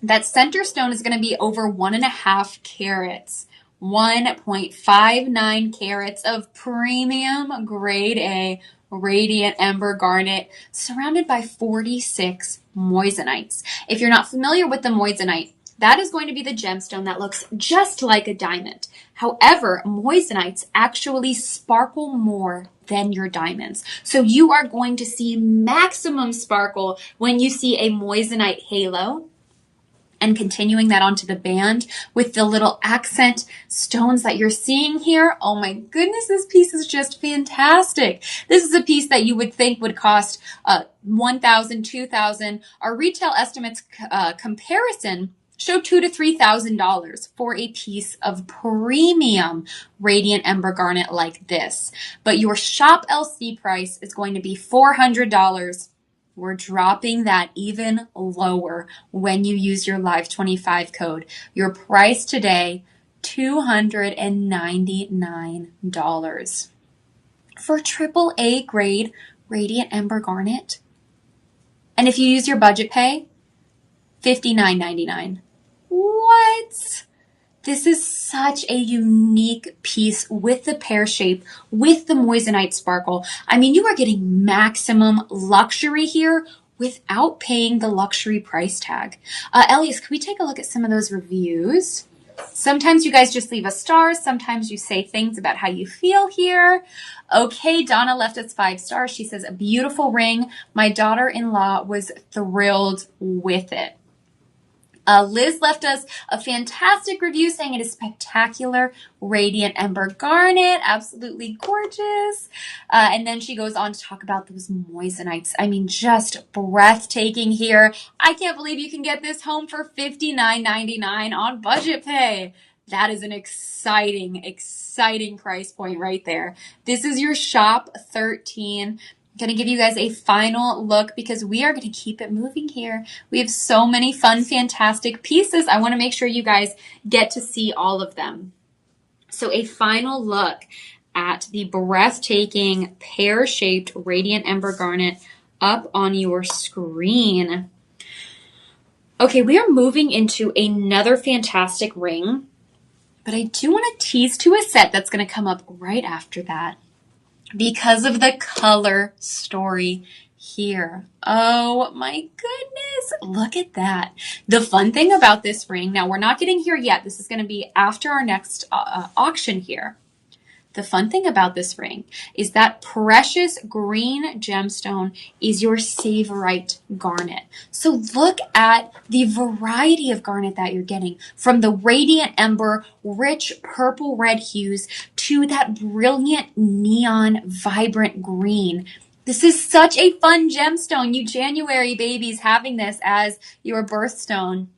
That center stone is going to be over 1.5 carats. 1.59 carats of premium grade A Radiant Ember Garnet surrounded by 46 moissanites. If you're not familiar with the moissanite, that is going to be the gemstone that looks just like a diamond. However, moissanites actually sparkle more than your diamonds. So you are going to see maximum sparkle when you see a moissanite halo. And continuing that onto the band with the little accent stones that you're seeing here. Oh my goodness, this piece is just fantastic. This is a piece that you would think would cost $1,000, $2,000. Our retail estimates comparison show $2,000 to $3,000 for a piece of premium Radiant Ember Garnet like this. But your Shop LC price is going to be $400. We're dropping that even lower when you use your Live25 code. Your price today, $299 for AAA grade Radiant Ember Garnet. And if you use your budget pay, $59.99. What? This is such a unique piece with the pear shape, with the moissanite sparkle. I mean, you are getting maximum luxury here without paying the luxury price tag. Elias, can we take a look at some of those reviews? Sometimes you guys just leave us stars. Sometimes you say things about how you feel here. Okay, Donna left us 5 stars. She says, a beautiful ring. My daughter-in-law was thrilled with it. Liz left us a fantastic review saying it is spectacular. Radiant Ember Garnet, absolutely gorgeous. And then she goes on to talk about those moissanites. I mean, just breathtaking here. I can't believe you can get this home for $59.99 on budget pay. That is an exciting, exciting price point right there. This is your Shop 13. Going to give you guys a final look because we are going to keep it moving here. We have so many fun, fantastic pieces. I want to make sure you guys get to see all of them. So a final look at the breathtaking pear-shaped Radiant Ember Garnet up on your screen. Okay, we are moving into another fantastic ring. But I do want to tease to a set that's going to come up right after that because of the color story here. Oh my goodness, look at that. The fun thing about this ring, now we're not getting here yet. This is going to be after our next auction here. The fun thing about this ring is that precious green gemstone is your Savorite garnet. So look at the variety of garnet that you're getting, from the Radiant Ember, rich purple red hues to that brilliant neon vibrant green. This is such a fun gemstone. You January babies having this as your birthstone.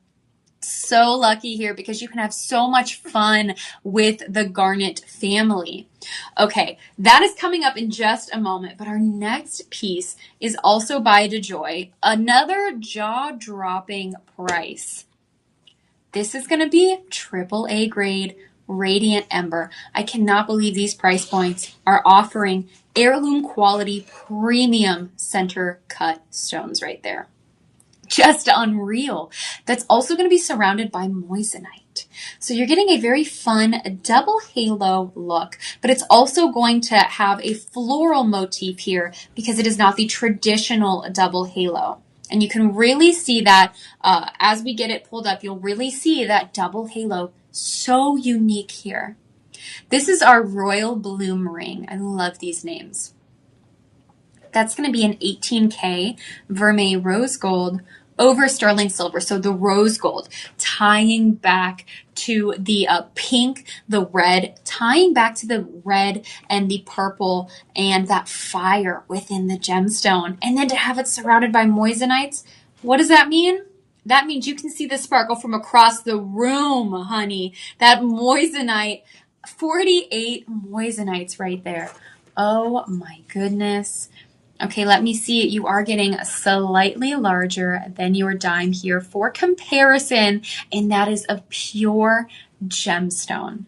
So lucky here because you can have so much fun with the garnet family. Okay, that is coming up in just a moment, but our next piece is also by DeJoy, another jaw-dropping price. This is going to be AAA grade Radiant Ember. I cannot believe these price points are offering heirloom quality premium center cut stones right there. Just unreal. That's also going to be surrounded by moissanite. So you're getting a very fun double halo look, but it's also going to have a floral motif here because it is not the traditional double halo. And you can really see that as we get it pulled up, you'll really see that double halo. So unique here. This is our Royal Bloom ring. I love these names. That's going to be an 18K vermeil rose gold over sterling silver. So the rose gold tying back to the pink, the red, tying back to the red and the purple and that fire within the gemstone. And then to have it surrounded by moissanites, what does that mean? That means you can see the sparkle from across the room, honey. That moissanite, 48 moissanites right there. Oh my goodness. Okay, let me see. You are getting slightly larger than your dime here for comparison, and that is of pure gemstone.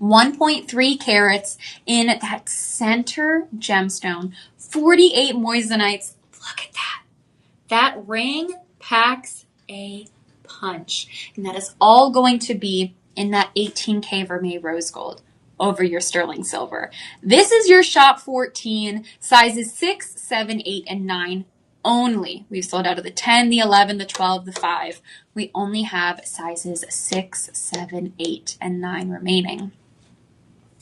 1.3 carats in that center gemstone, 48 moissanites. Look at that. That ring packs a punch, and that is all going to be in that 18K vermeil rose gold over your sterling silver. This is your shop 14, sizes 6, 7, 8, and 9 only. We've sold out of the 10, the 11, the 12, the 5. We only have sizes 6, 7, 8, and 9 remaining.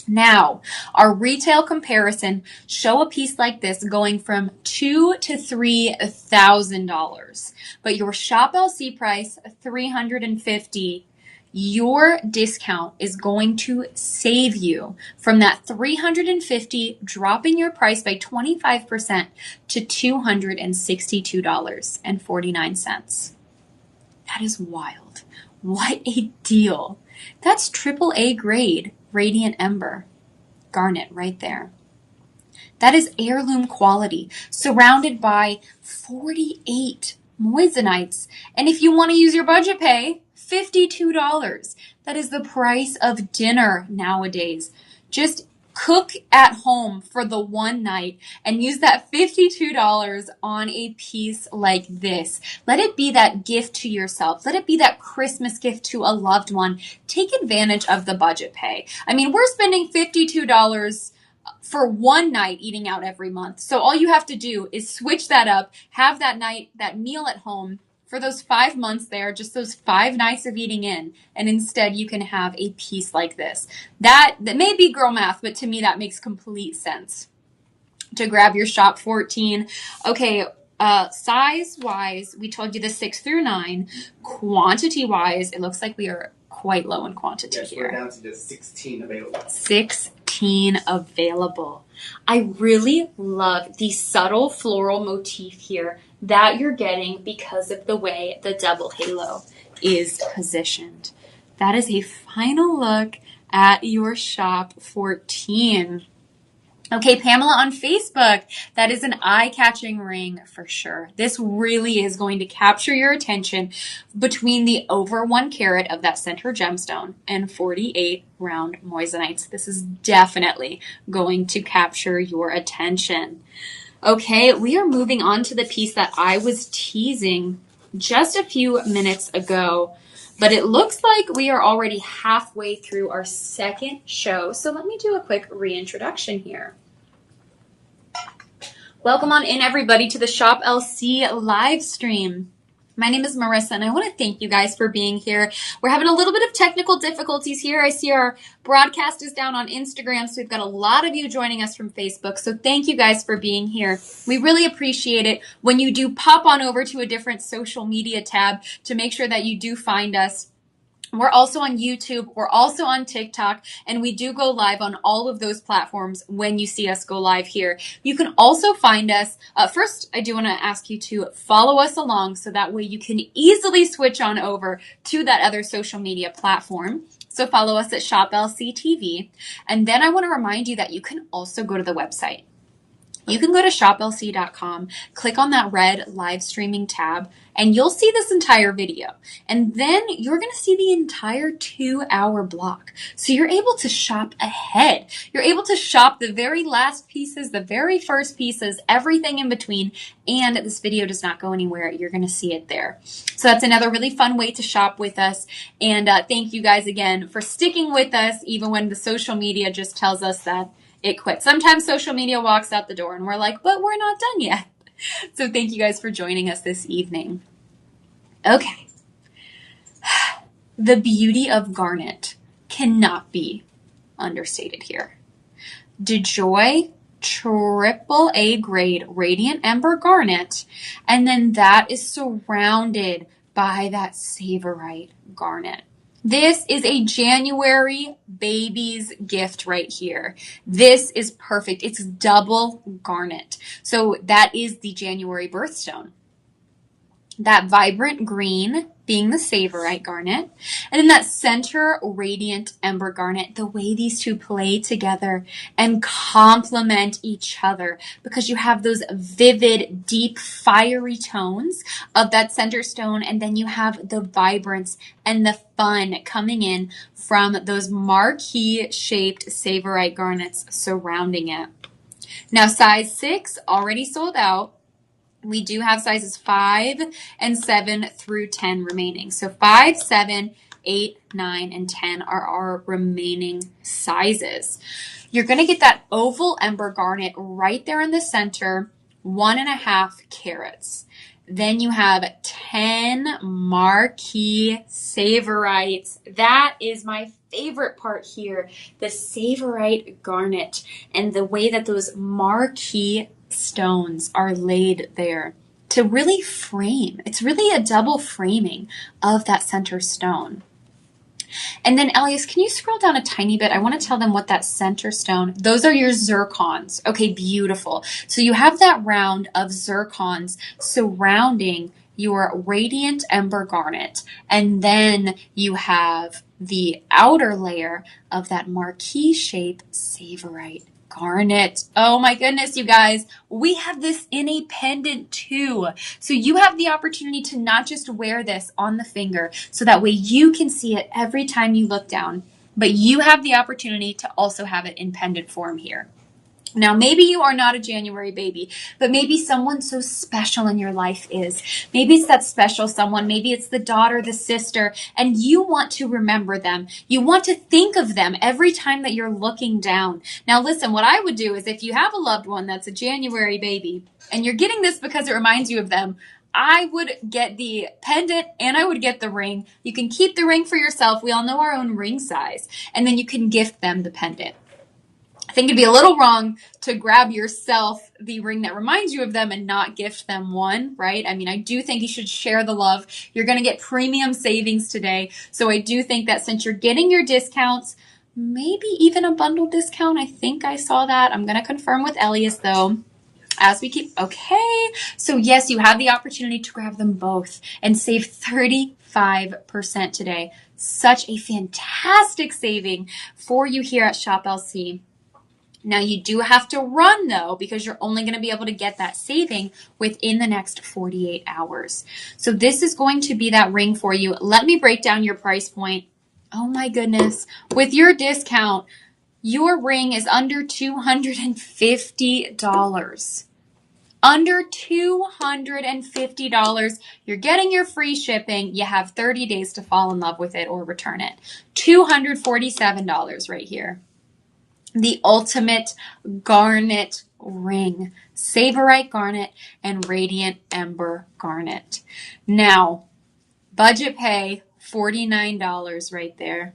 Now, our retail comparison show a piece like this going from $2,000 to $3,000, but your shop LC price $350. Your discount is going to save you from that $350, dropping your price by 25% to $262.49. That is wild. What a deal. That's AAA grade Radiant Ember Garnet right there. That is heirloom quality, surrounded by 48 moissanites. And if you want to use your budget pay, $52. That is the price of dinner nowadays. Just cook at home for the one night and use that $52 on a piece like this. Let it be that gift to yourself. Let it be that Christmas gift to a loved one. Take advantage of the budget pay. I mean, we're spending $52 for one night eating out every month. So all you have to do is switch that up, have that night, that meal at home, for those 5 months there, just those 5 nights of eating in, and instead you can have a piece like this. That may be girl math, but to me that makes complete sense. To grab your shop 14. Okay, size-wise, we told you the 6 through 9. Quantity-wise, it looks like we are quite low in quantity here. We're down to just 16 available. 16 available. I really love the subtle floral motif here that you're getting because of the way the double halo is positioned. That is a final look at your shop 14. Okay, Pamela on Facebook, that is an eye-catching ring for sure. This really is going to capture your attention between the over 1 carat of that center gemstone and 48 round moissanites. This is definitely going to capture your attention. Okay, we are moving on to the piece that I was teasing just a few minutes ago. But it looks like we are already halfway through our second show. So let me do a quick reintroduction here. Welcome on in, everybody, to the Shop LC live stream. My name is Marissa, and I want to thank you guys for being here. We're having a little bit of technical difficulties here. I see our broadcast is down on Instagram, so we've got a lot of you joining us from Facebook. So thank you guys for being here. We really appreciate it when you do pop on over to a different social media tab to make sure that you do find us. We're also on YouTube. We're also on TikTok, and we do go live on all of those platforms when you see us go live here. You can also find us. First, I do want to ask you to follow us along so that way you can easily switch on over to that other social media platform. So follow us at Shop LC TV. And then I want to remind you that you can also go to the website. You can go to shoplc.com, click on that red live streaming tab, and you'll see this entire video. And then you're going to see the entire 2-hour block. So you're able to shop ahead. You're able to shop the very last pieces, the very first pieces, everything in between. And this video does not go anywhere. You're going to see it there. So that's another really fun way to shop with us. And thank you guys again for sticking with us, even when the social media just tells us that it quit. Sometimes social media walks out the door and we're like, but we're not done yet. So thank you guys for joining us this evening. Okay. The beauty of garnet cannot be understated here. DeJoy triple A grade Radiant Ember Garnet, and then that is surrounded by that Savorite Garnet. This is a January baby's gift right here. This is perfect. It's double garnet. So that is the January birthstone. That vibrant green being the Savorite Garnet. And then that center Radiant Ember Garnet, the way these two play together and complement each other because you have those vivid, deep, fiery tones of that center stone, and then you have the vibrance and the fun coming in from those marquee-shaped Savorite Garnets surrounding it. Now, size 6 already sold out. We do have sizes 5 and 7 through 10 remaining. So 5, 7, 8, 9, and 10 are our remaining sizes. You're going to get that oval ember garnet right there in the center, 1.5 carats. Then you have 10 marquee Savorites. That is my favorite part here, the Savorite Garnet and the way that those marquee stones are laid there to really frame. It's really a double framing of that center stone. And then, Elias, can you scroll down a tiny bit? I want to tell them what that center stone, those are your zircons. Okay, beautiful. So you have that round of zircons surrounding your Radiant Ember Garnet. And then you have the outer layer of that marquee shape Savorite Garnet. Oh my goodness, you guys. We have this in a pendant too. So you have the opportunity to not just wear this on the finger so that way you can see it every time you look down, but you have the opportunity to also have it in pendant form here. Now, maybe you are not a January baby, but maybe someone so special in your life is. Maybe it's that special someone. Maybe it's the daughter, the sister, and you want to remember them. You want to think of them every time that you're looking down. Now, listen, what I would do is if you have a loved one that's a January baby and you're getting this because it reminds you of them, I would get the pendant and I would get the ring. You can keep the ring for yourself. We all know our own ring size. And then you can gift them the pendant. I think it'd be a little wrong to grab yourself the ring that reminds you of them and not gift them one, right? I mean, I do think you should share the love. You're going to get premium savings today. So I do think that since you're getting your discounts, maybe even a bundle discount. I think I saw that. I'm going to confirm with Elias though. As we keep, okay. So yes, you have the opportunity to grab them both and save 35% today. Such a fantastic saving for you here at Shop LC. Now, you do have to run, though, because you're only going to be able to get that saving within the next 48 hours. So this is going to be that ring for you. Let me break down your price point. Oh, my goodness. With your discount, your ring is under $250. Under $250, you're getting your free shipping. You have 30 days to fall in love with it or return it. $247 right here. The ultimate garnet ring. Savorite Garnet and Radiant Ember Garnet. Now, budget pay, $49 right there.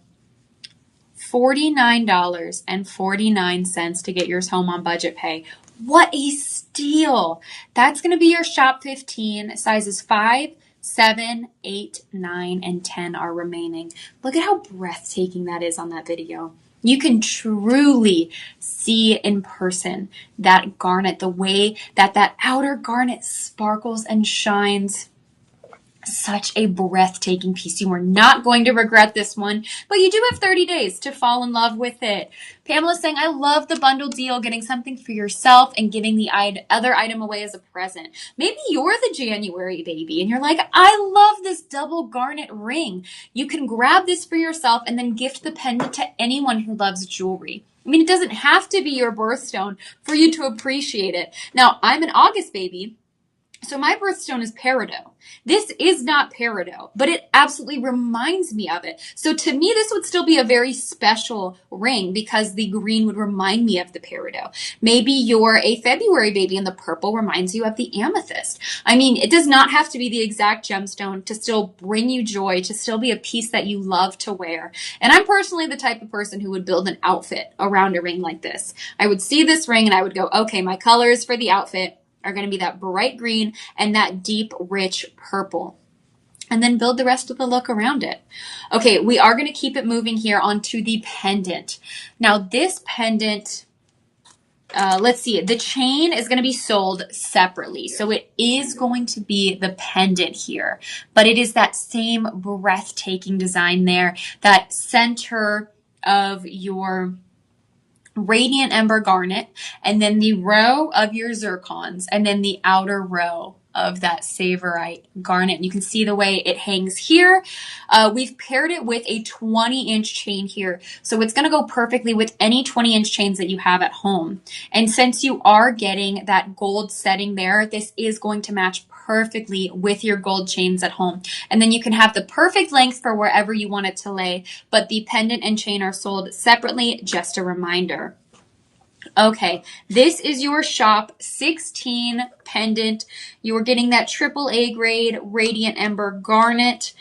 $49.49 to get yours home on budget pay. What a steal. That's going to be your shop 15. Sizes 5, 7, 8, 9, and 10 are remaining. Look at how breathtaking that is on that video. You can truly see in person that garnet, the way that that outer garnet sparkles and shines. Such a breathtaking piece. You are not going to regret this one, but you do have 30 days to fall in love with it. Pamela's saying, I love the bundle deal, getting something for yourself and giving the other item away as a present. Maybe you're the January baby and you're like, I love this double garnet ring. You can grab this for yourself and then gift the pendant to anyone who loves jewelry. I mean, it doesn't have to be your birthstone for you to appreciate it. Now, I'm an August baby, so my birthstone is peridot. This is not peridot, but it absolutely reminds me of it. So to me, this would still be a very special ring because the green would remind me of the peridot. Maybe you're a February baby and the purple reminds you of the amethyst. I mean, it does not have to be the exact gemstone to still bring you joy, to still be a piece that you love to wear. And I'm personally the type of person who would build an outfit around a ring like this. I would see this ring and I would go, okay, my colors for the outfit are going to be that bright green and that deep, rich purple. And then build the rest of the look around it. Okay, we are going to keep it moving here onto the pendant. Now, this pendant, let's see, the chain is going to be sold separately. So it is going to be the pendant here, but it is that same breathtaking design there, that center of your Radiant Ember Garnet, and then the row of your zircons, and then the outer row of that Savorite Garnet. You can see the way it hangs here. We've paired it with a 20-inch chain here, so it's going to go perfectly with any 20-inch chains that you have at home. And since you are getting that gold setting there, this is going to match perfectly with your gold chains at home. And then you can have the perfect length for wherever you want it to lay, but the pendant and chain are sold separately, just a reminder. Okay, this is your shop 16 pendant. You are getting that AAA grade Radiant Ember Garnet,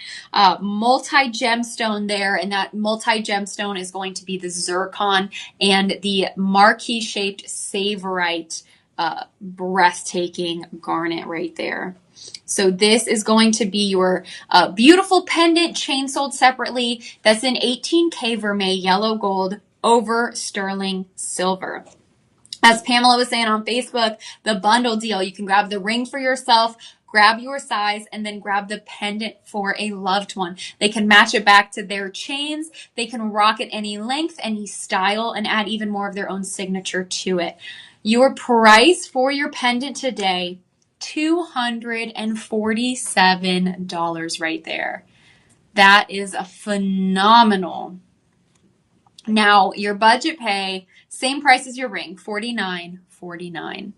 multi-gemstone there, and that multi-gemstone is going to be the zircon and the marquee shaped Savorite breathtaking garnet right there. So this is going to be your beautiful pendant, chain sold separately. That's in 18K vermeil yellow gold over sterling silver. As Pamela was saying on Facebook, the bundle deal, you can grab the ring for yourself, grab your size, and then grab the pendant for a loved one. They can match it back to their chains. They can rock it any length, any style, and add even more of their own signature to it. Your price for your pendant today, $247 right there. That is a phenomenal. Now, your budget pay, same price as your ring, $49.49.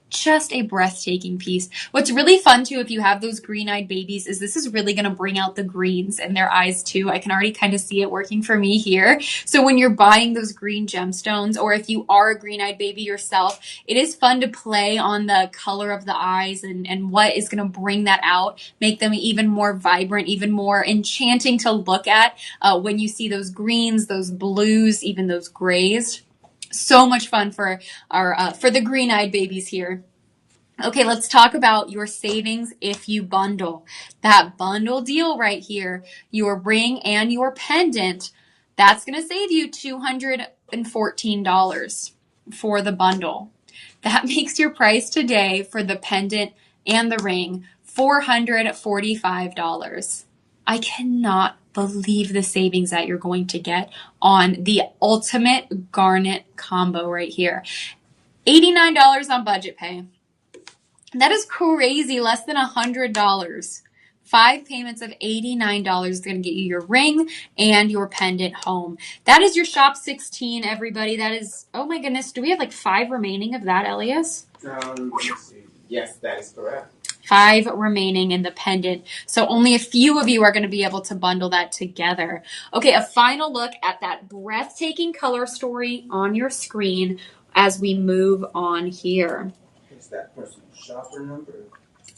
Just a breathtaking piece. What's really fun too, if you have those green-eyed babies, is this is really going to bring out the greens in their eyes too. I can already kind of see it working for me here. So when you're buying those green gemstones, or if you are a green-eyed baby yourself, it is fun to play on the color of the eyes and what is going to bring that out, make them even more vibrant, even more enchanting to look at when you see those greens, those blues, even those grays. So much fun for the green-eyed babies here. Okay, let's talk about your savings if you bundle. That bundle deal right here, your ring and your pendant, that's going to save you $214 for the bundle. That makes your price today for the pendant and the ring $445. I cannot believe the savings that you're going to get on the ultimate garnet combo right here. $89 on budget pay. That is crazy, less than $100. 5 payments of $89 is going to get you your ring and your pendant home. That is your shop 16, everybody. That is, oh my goodness, do we have like 5 remaining of that, Elias? Let's see. Yes, that is correct. 5 remaining in the pendant. So only a few of you are going to be able to bundle that together. Okay, a final look at that breathtaking color story on your screen as we move on here. It's that personal shopper number.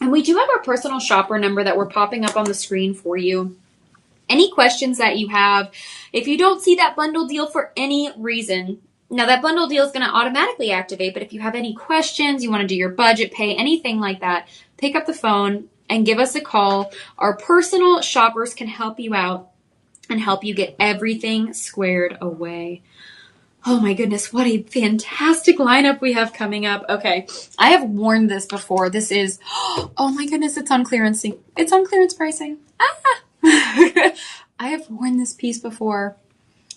And we do have our personal shopper number that we're popping up on the screen for you. Any questions that you have, if you don't see that bundle deal for any reason, now that bundle deal is going to automatically activate, but if you have any questions, you want to do your budget pay, anything like that, pick up the phone and give us a call. Our personal shoppers can help you out and help you get everything squared away. Oh my goodness, what a fantastic lineup we have coming up. Okay, I have worn this before. This is, oh my goodness, it's on clearance. It's on clearance pricing. I have worn this piece before.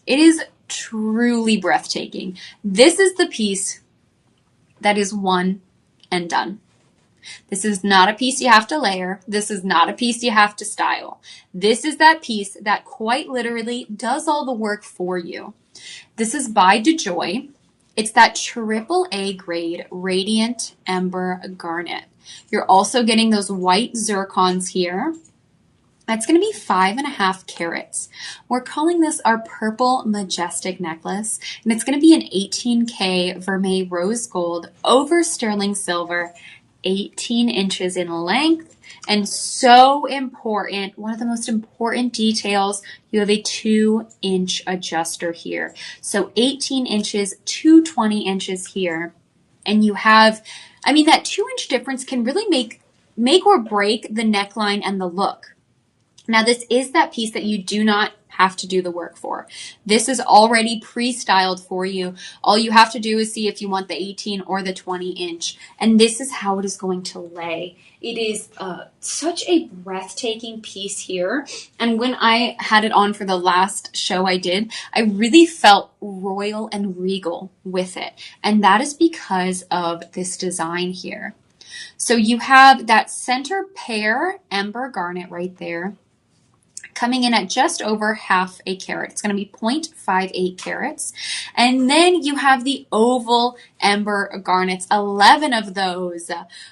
It is truly breathtaking. This is the piece that is one and done. This is not a piece you have to layer. This is not a piece you have to style. This is that piece that quite literally does all the work for you. This is by DeJoy. It's that AAA grade Radiant Ember Garnet. You're also getting those white zircons here. That's going to be 5.5 carats. We're calling this our Purple Majestic necklace, and it's going to be an 18K vermeil rose gold over sterling silver, 18 inches in length, and so important, one of the most important details, you have a 2-inch adjuster here. So 18 inches to 20 inches here, and you have, I mean, that 2-inch difference can really make or break the neckline and the look. Now, this is that piece that you do not have to do the work for. This is already pre-styled for you. All you have to do is see if you want the 18 or the 20 inch. And this is how it is going to lay. It is such a breathtaking piece here. And when I had it on for the last show I did, I really felt royal and regal with it. And that is because of this design here. So you have that center pear ember garnet right there, coming in at just over 0.5 carat. It's going to be 0.58 carats. And then you have the oval ember garnets, 11 of those.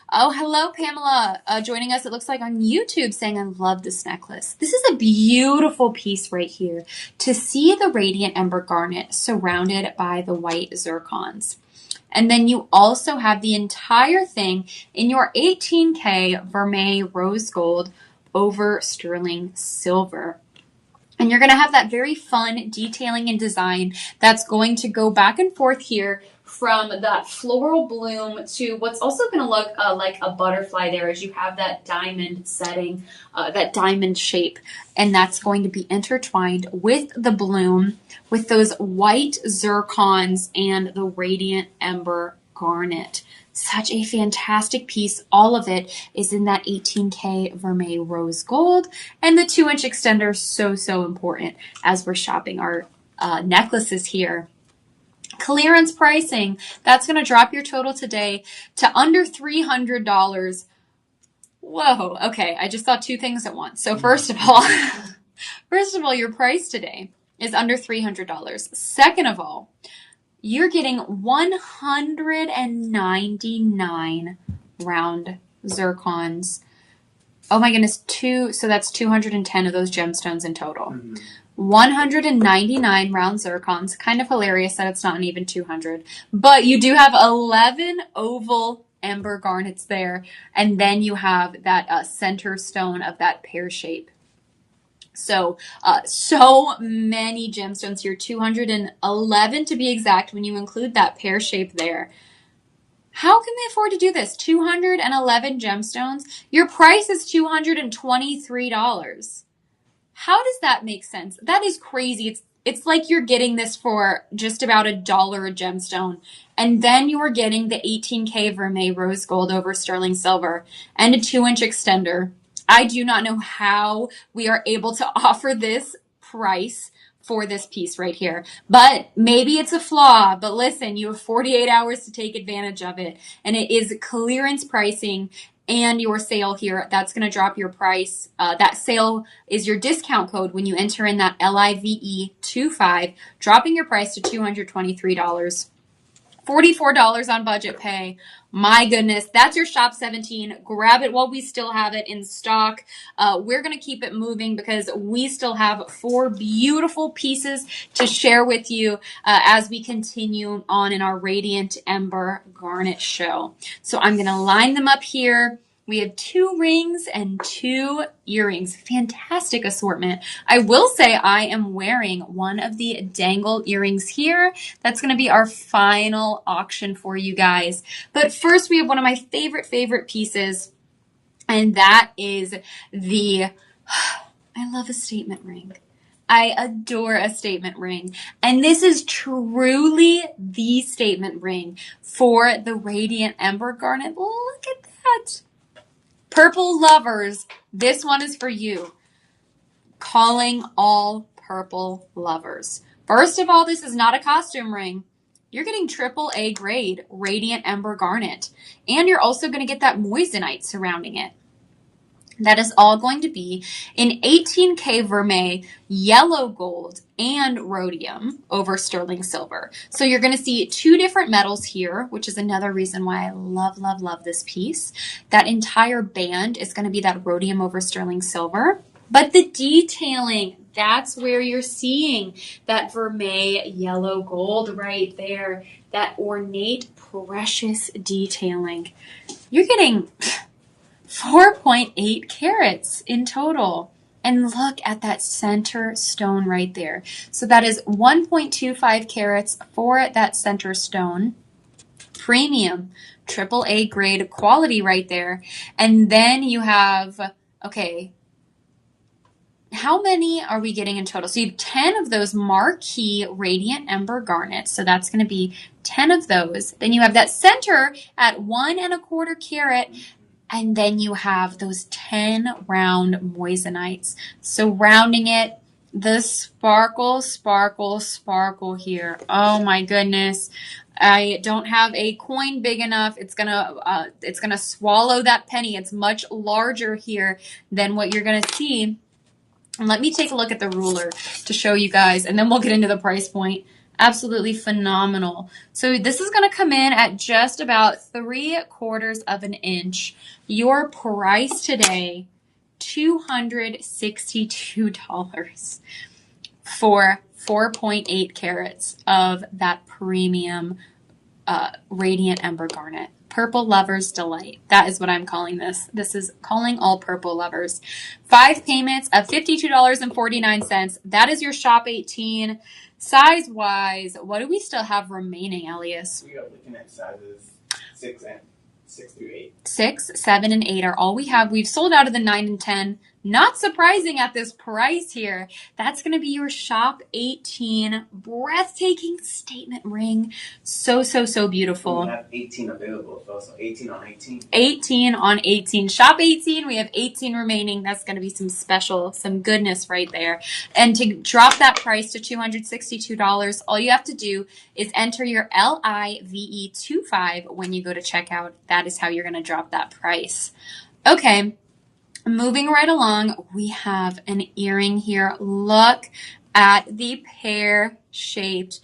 Oh, hello, Pamela, joining us, it looks like on YouTube, saying, I love this necklace. This is a beautiful piece right here. To see the Radiant Ember Garnet surrounded by the white zircons. And then you also have the entire thing in your 18K vermeil rose gold over sterling silver. And you're going to have that very fun detailing and design that's going to go back and forth here from that floral bloom to what's also going to look like a butterfly there as you have that diamond setting, that diamond shape. And that's going to be intertwined with the bloom, with those white zircons and the Radiant Ember Garnet. Such a fantastic piece. All of it is in that 18K vermeil rose gold. And the 2-inch extender is so important as we're shopping our necklaces here. Clearance pricing, that's going to drop your total today to under $300. Whoa, okay, I just thought two things at once. So first of all, your price today is under $300. Second of all, you're getting 199 round zircons. Oh my goodness, so that's 210 of those gemstones in total. Mm-hmm. 199 round zircons. Kind of hilarious that it's not even 200. But you do have 11 oval ember garnets there. And then you have that center stone of that pear shape. So many gemstones here, 211 to be exact when you include that pear shape there. How can we afford to do this? 211 gemstones? Your price is $223. How does that make sense? That is crazy. It's like you're getting this for just about $1 a gemstone. And then you are getting the 18K vermeil rose gold over sterling silver and a 2-inch extender. I do not know how we are able to offer this price for this piece right here. But maybe it's a flaw. But listen, you have 48 hours to take advantage of it. And it is clearance pricing and your sale here. That's going to drop your price. That sale is your discount code when you enter in that LIVE25, dropping your price to $223. $44 on budget pay. My goodness, that's your shop 17. Grab it while we still have it in stock. We're going to keep it moving because we still have 4 beautiful pieces to share with you as we continue on in our Radiant Ember Garnet show. So I'm going to line them up here. We have 2 rings and 2 earrings. Fantastic assortment. I will say I am wearing one of the dangle earrings here. That's going to be our final auction for you guys. But first we have one of my favorite pieces, and that is the, I love a statement ring. I adore a statement ring. And this is truly the statement ring for the Radiant Ember Garnet. Look at that. Purple lovers, this one is for you. Calling all purple lovers. First of all, this is not a costume ring. You're getting AAA grade Radiant Ember Garnet. And you're also going to get that moissanite surrounding it. That is all going to be in 18K vermeil, yellow gold, and rhodium over sterling silver. So you're going to see 2 different metals here, which is another reason why I love this piece. That entire band is going to be that rhodium over sterling silver. But the detailing, that's where you're seeing that vermeil yellow gold right there. That ornate, precious detailing. You're getting 4.8 carats in total. And look at that center stone right there. So that is 1.25 carats for that center stone. Premium, AAA grade quality right there. And then you have, okay, how many are we getting in total? So you have 10 of those marquee Radiant Ember Garnets. So that's going to be 10 of those. Then you have that center at 1.25 carat. And then you have those 10 round moissanites. Surrounding it, the sparkle here. Oh my goodness. I don't have a coin big enough. It's gonna swallow that penny. It's much larger here than what you're gonna see. And let me take a look at the ruler to show you guys, and then we'll get into the price point. Absolutely phenomenal. So this is going to come in at just about 3/4 of an inch. Your price today, $262 for 4.8 carats of that premium Radiant Ember Garnet. Purple Lover's Delight. That is what I'm calling this. This is calling all purple lovers. 5 payments of $52.49. That is your shop 18. Size-wise, what do we still have remaining, Elias? We are looking at sizes 6 through 8. 6, 7, and 8 are all we have. We've sold out of the 9 and 10. Not surprising at this price here. That's going to be your shop 18 breathtaking statement ring. So beautiful. We have 18 available, so 18 on 18. 18 on 18. Shop 18. We have 18 remaining. That's going to be some goodness right there. And to drop that price to $262, all you have to do is enter your LIVE25 when you go to checkout. That is how you're going to drop that price. Okay. Moving right along, we have an earring here. Look at the pear-shaped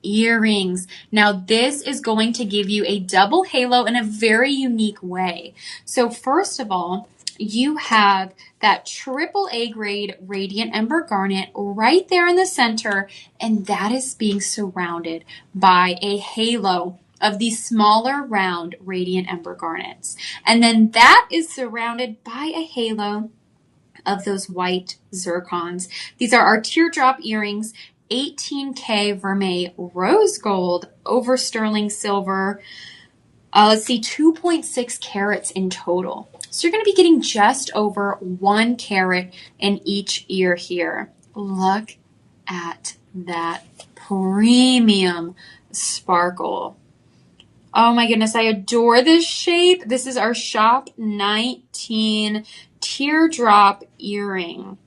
earrings. Now, this is going to give you a double halo in a very unique way. So first of all, you have that AAA grade Radiant Ember Garnet right there in the center, and that is being surrounded by a halo of these smaller round Radiant Ember Garnets. And then that is surrounded by a halo of those white zircons. These are our teardrop earrings, 18K vermeil rose gold over sterling silver. Let's see, 2.6 carats in total. So you're going to be getting just over 1 carat in each ear here. Look at that premium sparkle. Oh my goodness, I adore this shape. This is our shop 19 teardrop earring.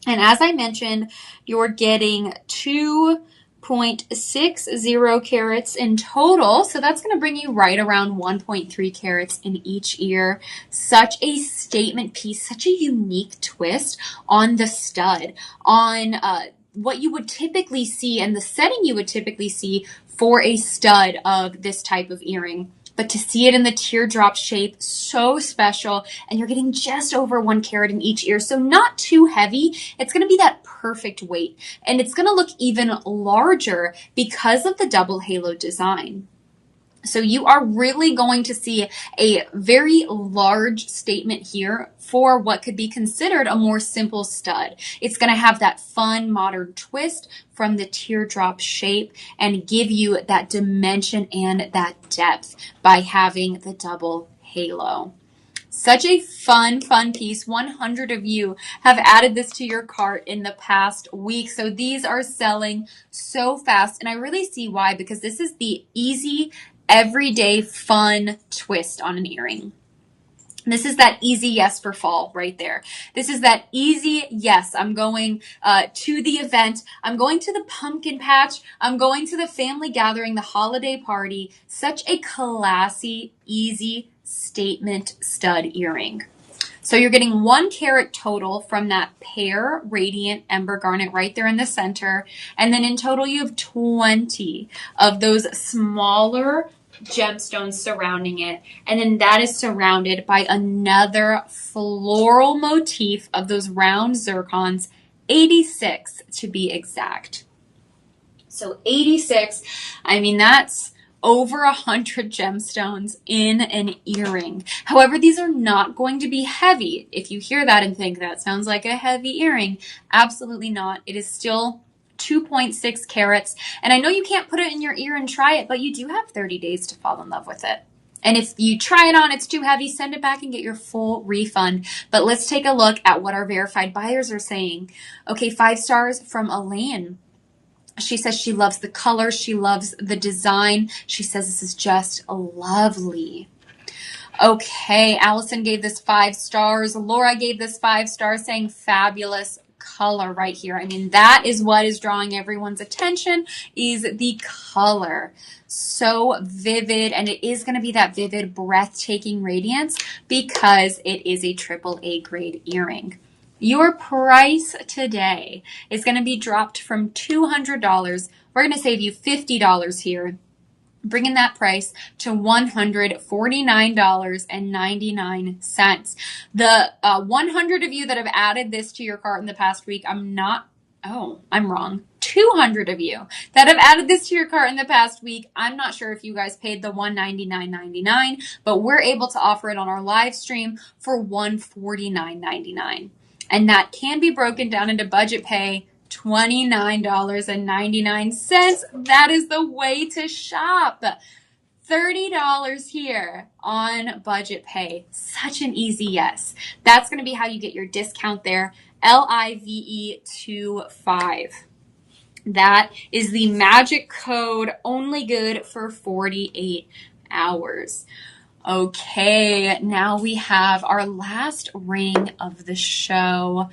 And as I mentioned, you're getting 2.60 carats in total. So that's going to bring you right around 1.3 carats in each ear. Such a statement piece, such a unique twist on the stud, on what you would typically see and the setting you would typically see for a stud of this type of earring. But to see it in the teardrop shape, so special. And you're getting just over 1 carat in each ear, so not too heavy. It's going to be that perfect weight. And it's going to look even larger because of the double halo design. So you are really going to see a very large statement here for what could be considered a more simple stud. It's going to have that fun modern twist from the teardrop shape and give you that dimension and that depth by having the double halo. Such a fun piece. 100 of you have added this to your cart in the past week. So these are selling so fast. And I really see why, because this is the easy, everyday fun twist on an earring. This is that easy yes for fall right there. This is that easy yes. I'm going to the event. I'm going to the pumpkin patch. I'm going to the family gathering, the holiday party. Such a classy, easy statement stud earring. So you're getting 1 carat total from that pear Radiant Ember Garnet right there in the center. And then in total, you have 20 of those smaller gemstones surrounding it. And then that is surrounded by another floral motif of those round zircons, 86 to be exact. So 86, I mean, that's over 100 gemstones in an earring. However, these are not going to be heavy. If you hear that and think that sounds like a heavy earring, absolutely not. It is still 2.6 carats. And I know you can't put it in your ear and try it, but you do have 30 days to fall in love with it. And if you try it on, it's too heavy, send it back and get your full refund. But let's take a look at what our verified buyers are saying. Okay, 5 stars from Elaine. She says she loves the color. She loves the design. She says this is just lovely. Okay, Allison gave this 5 stars. Laura gave this 5 stars, saying fabulous color right here. I mean, that is what is drawing everyone's attention, is the color. So vivid, and it is going to be that vivid, breathtaking radiance because it is a AAA grade earring. Your price today is going to be dropped from $200. We're going to save you $50 here, bringing that price to $149.99. The 100 of you that have added this to your cart in the past week, I'm wrong. 200 of you that have added this to your cart in the past week. I'm not sure if you guys paid the $199.99, but we're able to offer it on our live stream for $149.99. And that can be broken down into budget pay, $29.99. That is the way to shop. $30 here on budget pay. Such an easy yes. That's going to be how you get your discount there. LIVE25. That is the magic code, only good for 48 hours. Okay, now we have our last ring of the show.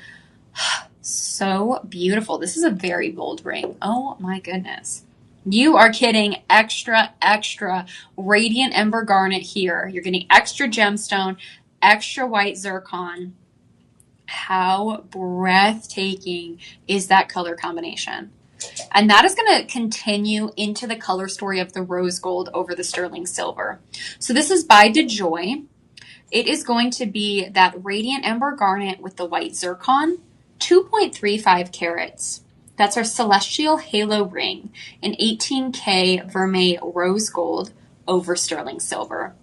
So beautiful. This is a very bold ring. Oh my goodness. You are getting extra Radiant Ember Garnet here. You're getting extra gemstone, extra white zircon. How breathtaking is that color combination? And that is going to continue into the color story of the rose gold over the sterling silver. So this is by DeJoy. It is going to be that Radiant Ember Garnet with the white zircon, 2.35 carats. That's our Celestial Halo ring, an 18K Vermeil rose gold over sterling silver.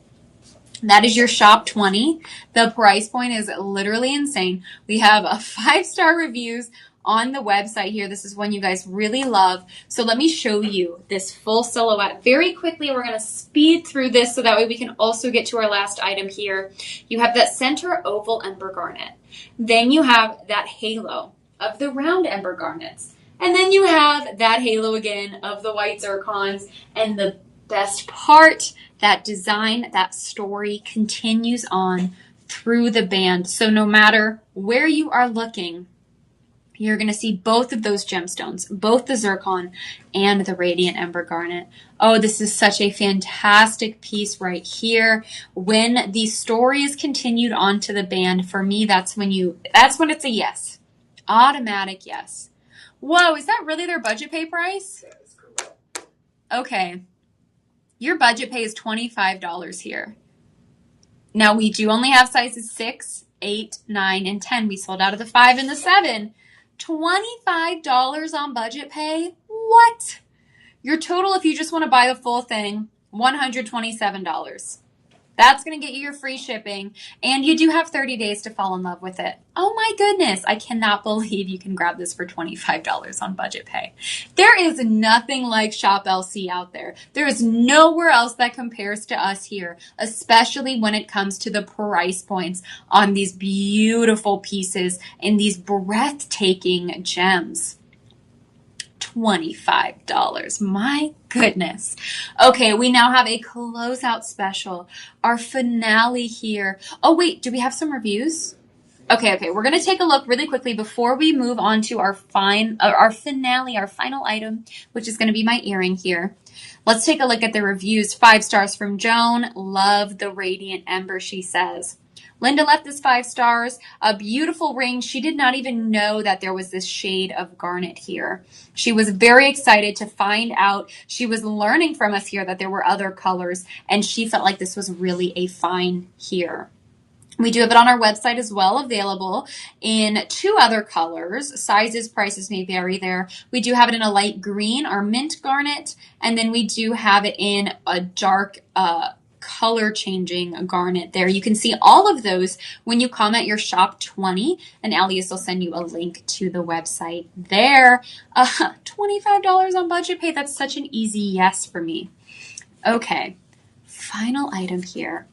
That is your shop 20. The price point is literally insane. We have 5-star reviews on the website here. This is one you guys really love. So let me show you this full silhouette very quickly. We're going to speed through this so that way we can also get to our last item here. You have that center oval ember garnet. Then you have that halo of the round ember garnets. And then you have that halo again of the white zircons. And the best part, that design, that story continues on through the band. So no matter where you are looking, you're going to see both of those gemstones, both the zircon and the Radiant Ember Garnet. Oh, this is such a fantastic piece right here. When the story is continued onto the band, for me, that's when it's a yes. Automatic yes. Whoa, is that really their budget pay price? That is correct. Okay. Your budget pay is $25 here. Now, we do only have sizes 6, 8, 9, and 10. We sold out of the 5 and the 7. $25 on budget pay? What? Your total, if you just want to buy the full thing, $127. That's going to get you your free shipping, and you do have 30 days to fall in love with it. Oh my goodness, I cannot believe you can grab this for $25 on budget pay. There is nothing like Shop LC out there. There is nowhere else that compares to us here, especially when it comes to the price points on these beautiful pieces and these breathtaking gems. $25. My goodness. Okay, we now have a closeout special. Our finale here. Oh, wait, do we have some reviews? Okay. We're going to take a look really quickly before we move on to our finale, our final item, which is going to be my earring here. Let's take a look at the reviews. 5 stars from Joan. Love the Radiant Ember, she says. Linda left this 5 stars. A beautiful ring. She did not even know that there was this shade of garnet here. She was very excited to find out. She was learning from us here that there were other colors, and she felt like this was really a find here. We do have it on our website as well, available in 2 other colors. Sizes, prices may vary there. We do have it in a light green, our mint garnet, and then we do have it in a dark color changing garnet there. You can see all of those when you comment your shop 20, and Elias will send you a link to the website there. $25 on budget pay. That's such an easy yes for me. Okay, final item here.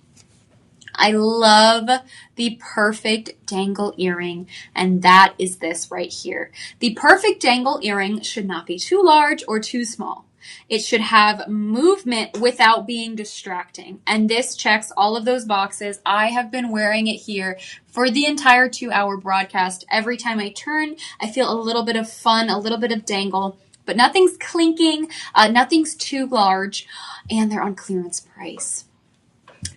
I love the perfect dangle earring, and that is this right here. The perfect dangle earring should not be too large or too small. It should have movement without being distracting. And this checks all of those boxes. I have been wearing it here for the entire 2-hour broadcast. Every time I turn, I feel a little bit of fun, a little bit of dangle, but nothing's clinking, nothing's too large, and they're on clearance price.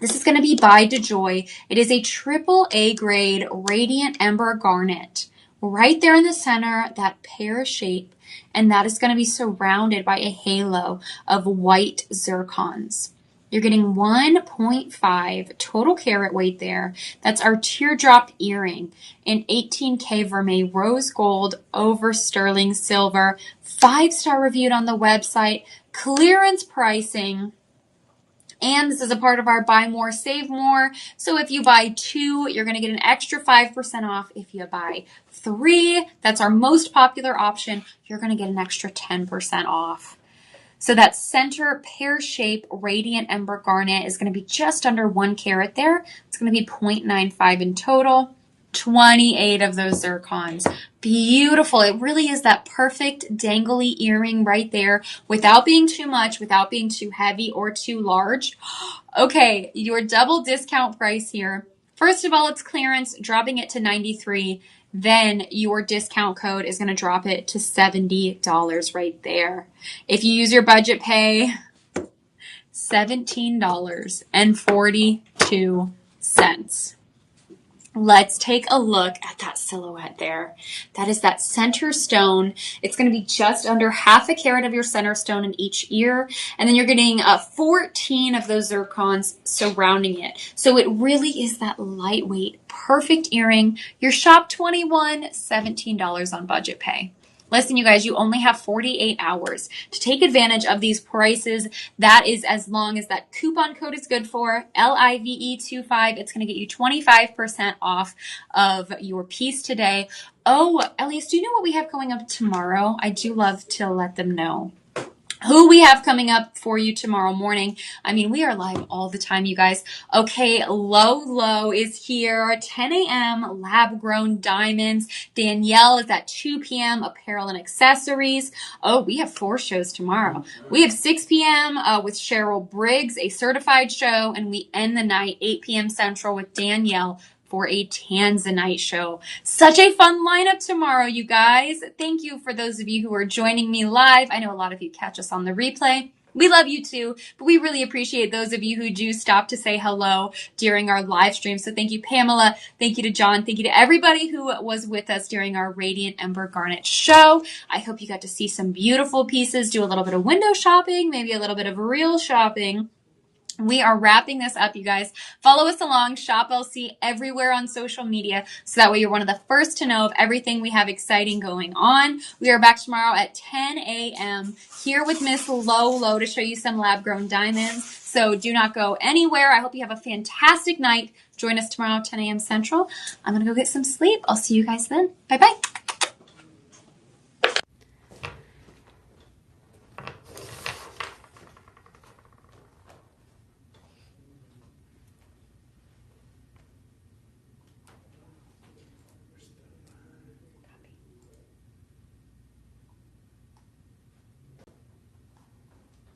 This is going to be by DeJoy. It is a AAA grade Radiant Ember Garnet. Right there in the center, that pear shape, and that is going to be surrounded by a halo of white zircons. You're getting 1.5 total carat weight there. That's our teardrop earring in 18K vermeil rose gold over sterling silver. 5-star reviewed on the website. Clearance pricing. And this is a part of our buy more, save more. So if you buy 2, you're going to get an extra 5% off. If you buy 3, that's our most popular option, you're going to get an extra 10% off. So that center pear shape Radiant Ember Garnet is going to be just under 1 carat there. It's going to be 0.95 in total. 28 of those zircons. Beautiful. It really is that perfect dangly earring right there without being too much, without being too heavy or too large. Okay, your double discount price here. First of all, it's clearance, dropping it to $93. Then your discount code is going to drop it to $70 right there. If you use your budget pay, $17.42. Let's take a look at that silhouette there. That is that center stone. It's going to be just under 1/2 carat of your center stone in each ear. And then you're getting 14 of those zircons surrounding it. So it really is that lightweight, perfect earring. Your shop 21, $17 on budget pay. Listen, you guys, you only have 48 hours to take advantage of these prices. That is as long as that coupon code is good for, LIVE25. It's going to get you 25% off of your piece today. Oh, Elias, do you know what we have coming up tomorrow? I do love to let them know who we have coming up for you tomorrow morning. I mean, we are live all the time, you guys. Okay, Low is here, 10 a.m., lab-grown diamonds. Danielle is at 2 p.m., apparel and accessories. Oh, we have 4 shows tomorrow. We have 6 p.m. With Cheryl Briggs, a certified show, and we end the night 8 p.m. Central with Danielle for a Tanzanite show. Such a fun lineup tomorrow, you guys. Thank you for those of you who are joining me live. I know a lot of you catch us on the replay. We love you too, but we really appreciate those of you who do stop to say hello during our live stream. So thank you, Pamela. Thank you to John. Thank you to everybody who was with us during our Radiant Ember Garnet show. I hope you got to see some beautiful pieces, do a little bit of window shopping, maybe a little bit of real shopping. We are wrapping this up, you guys. Follow us along, Shop LC everywhere on social media, so that way you're one of the first to know of everything we have exciting going on. We are back tomorrow at 10 a.m. here with Miss Lolo to show you some lab-grown diamonds. So do not go anywhere. I hope you have a fantastic night. Join us tomorrow, 10 a.m. Central. I'm going to go get some sleep. I'll see you guys then. Bye-bye.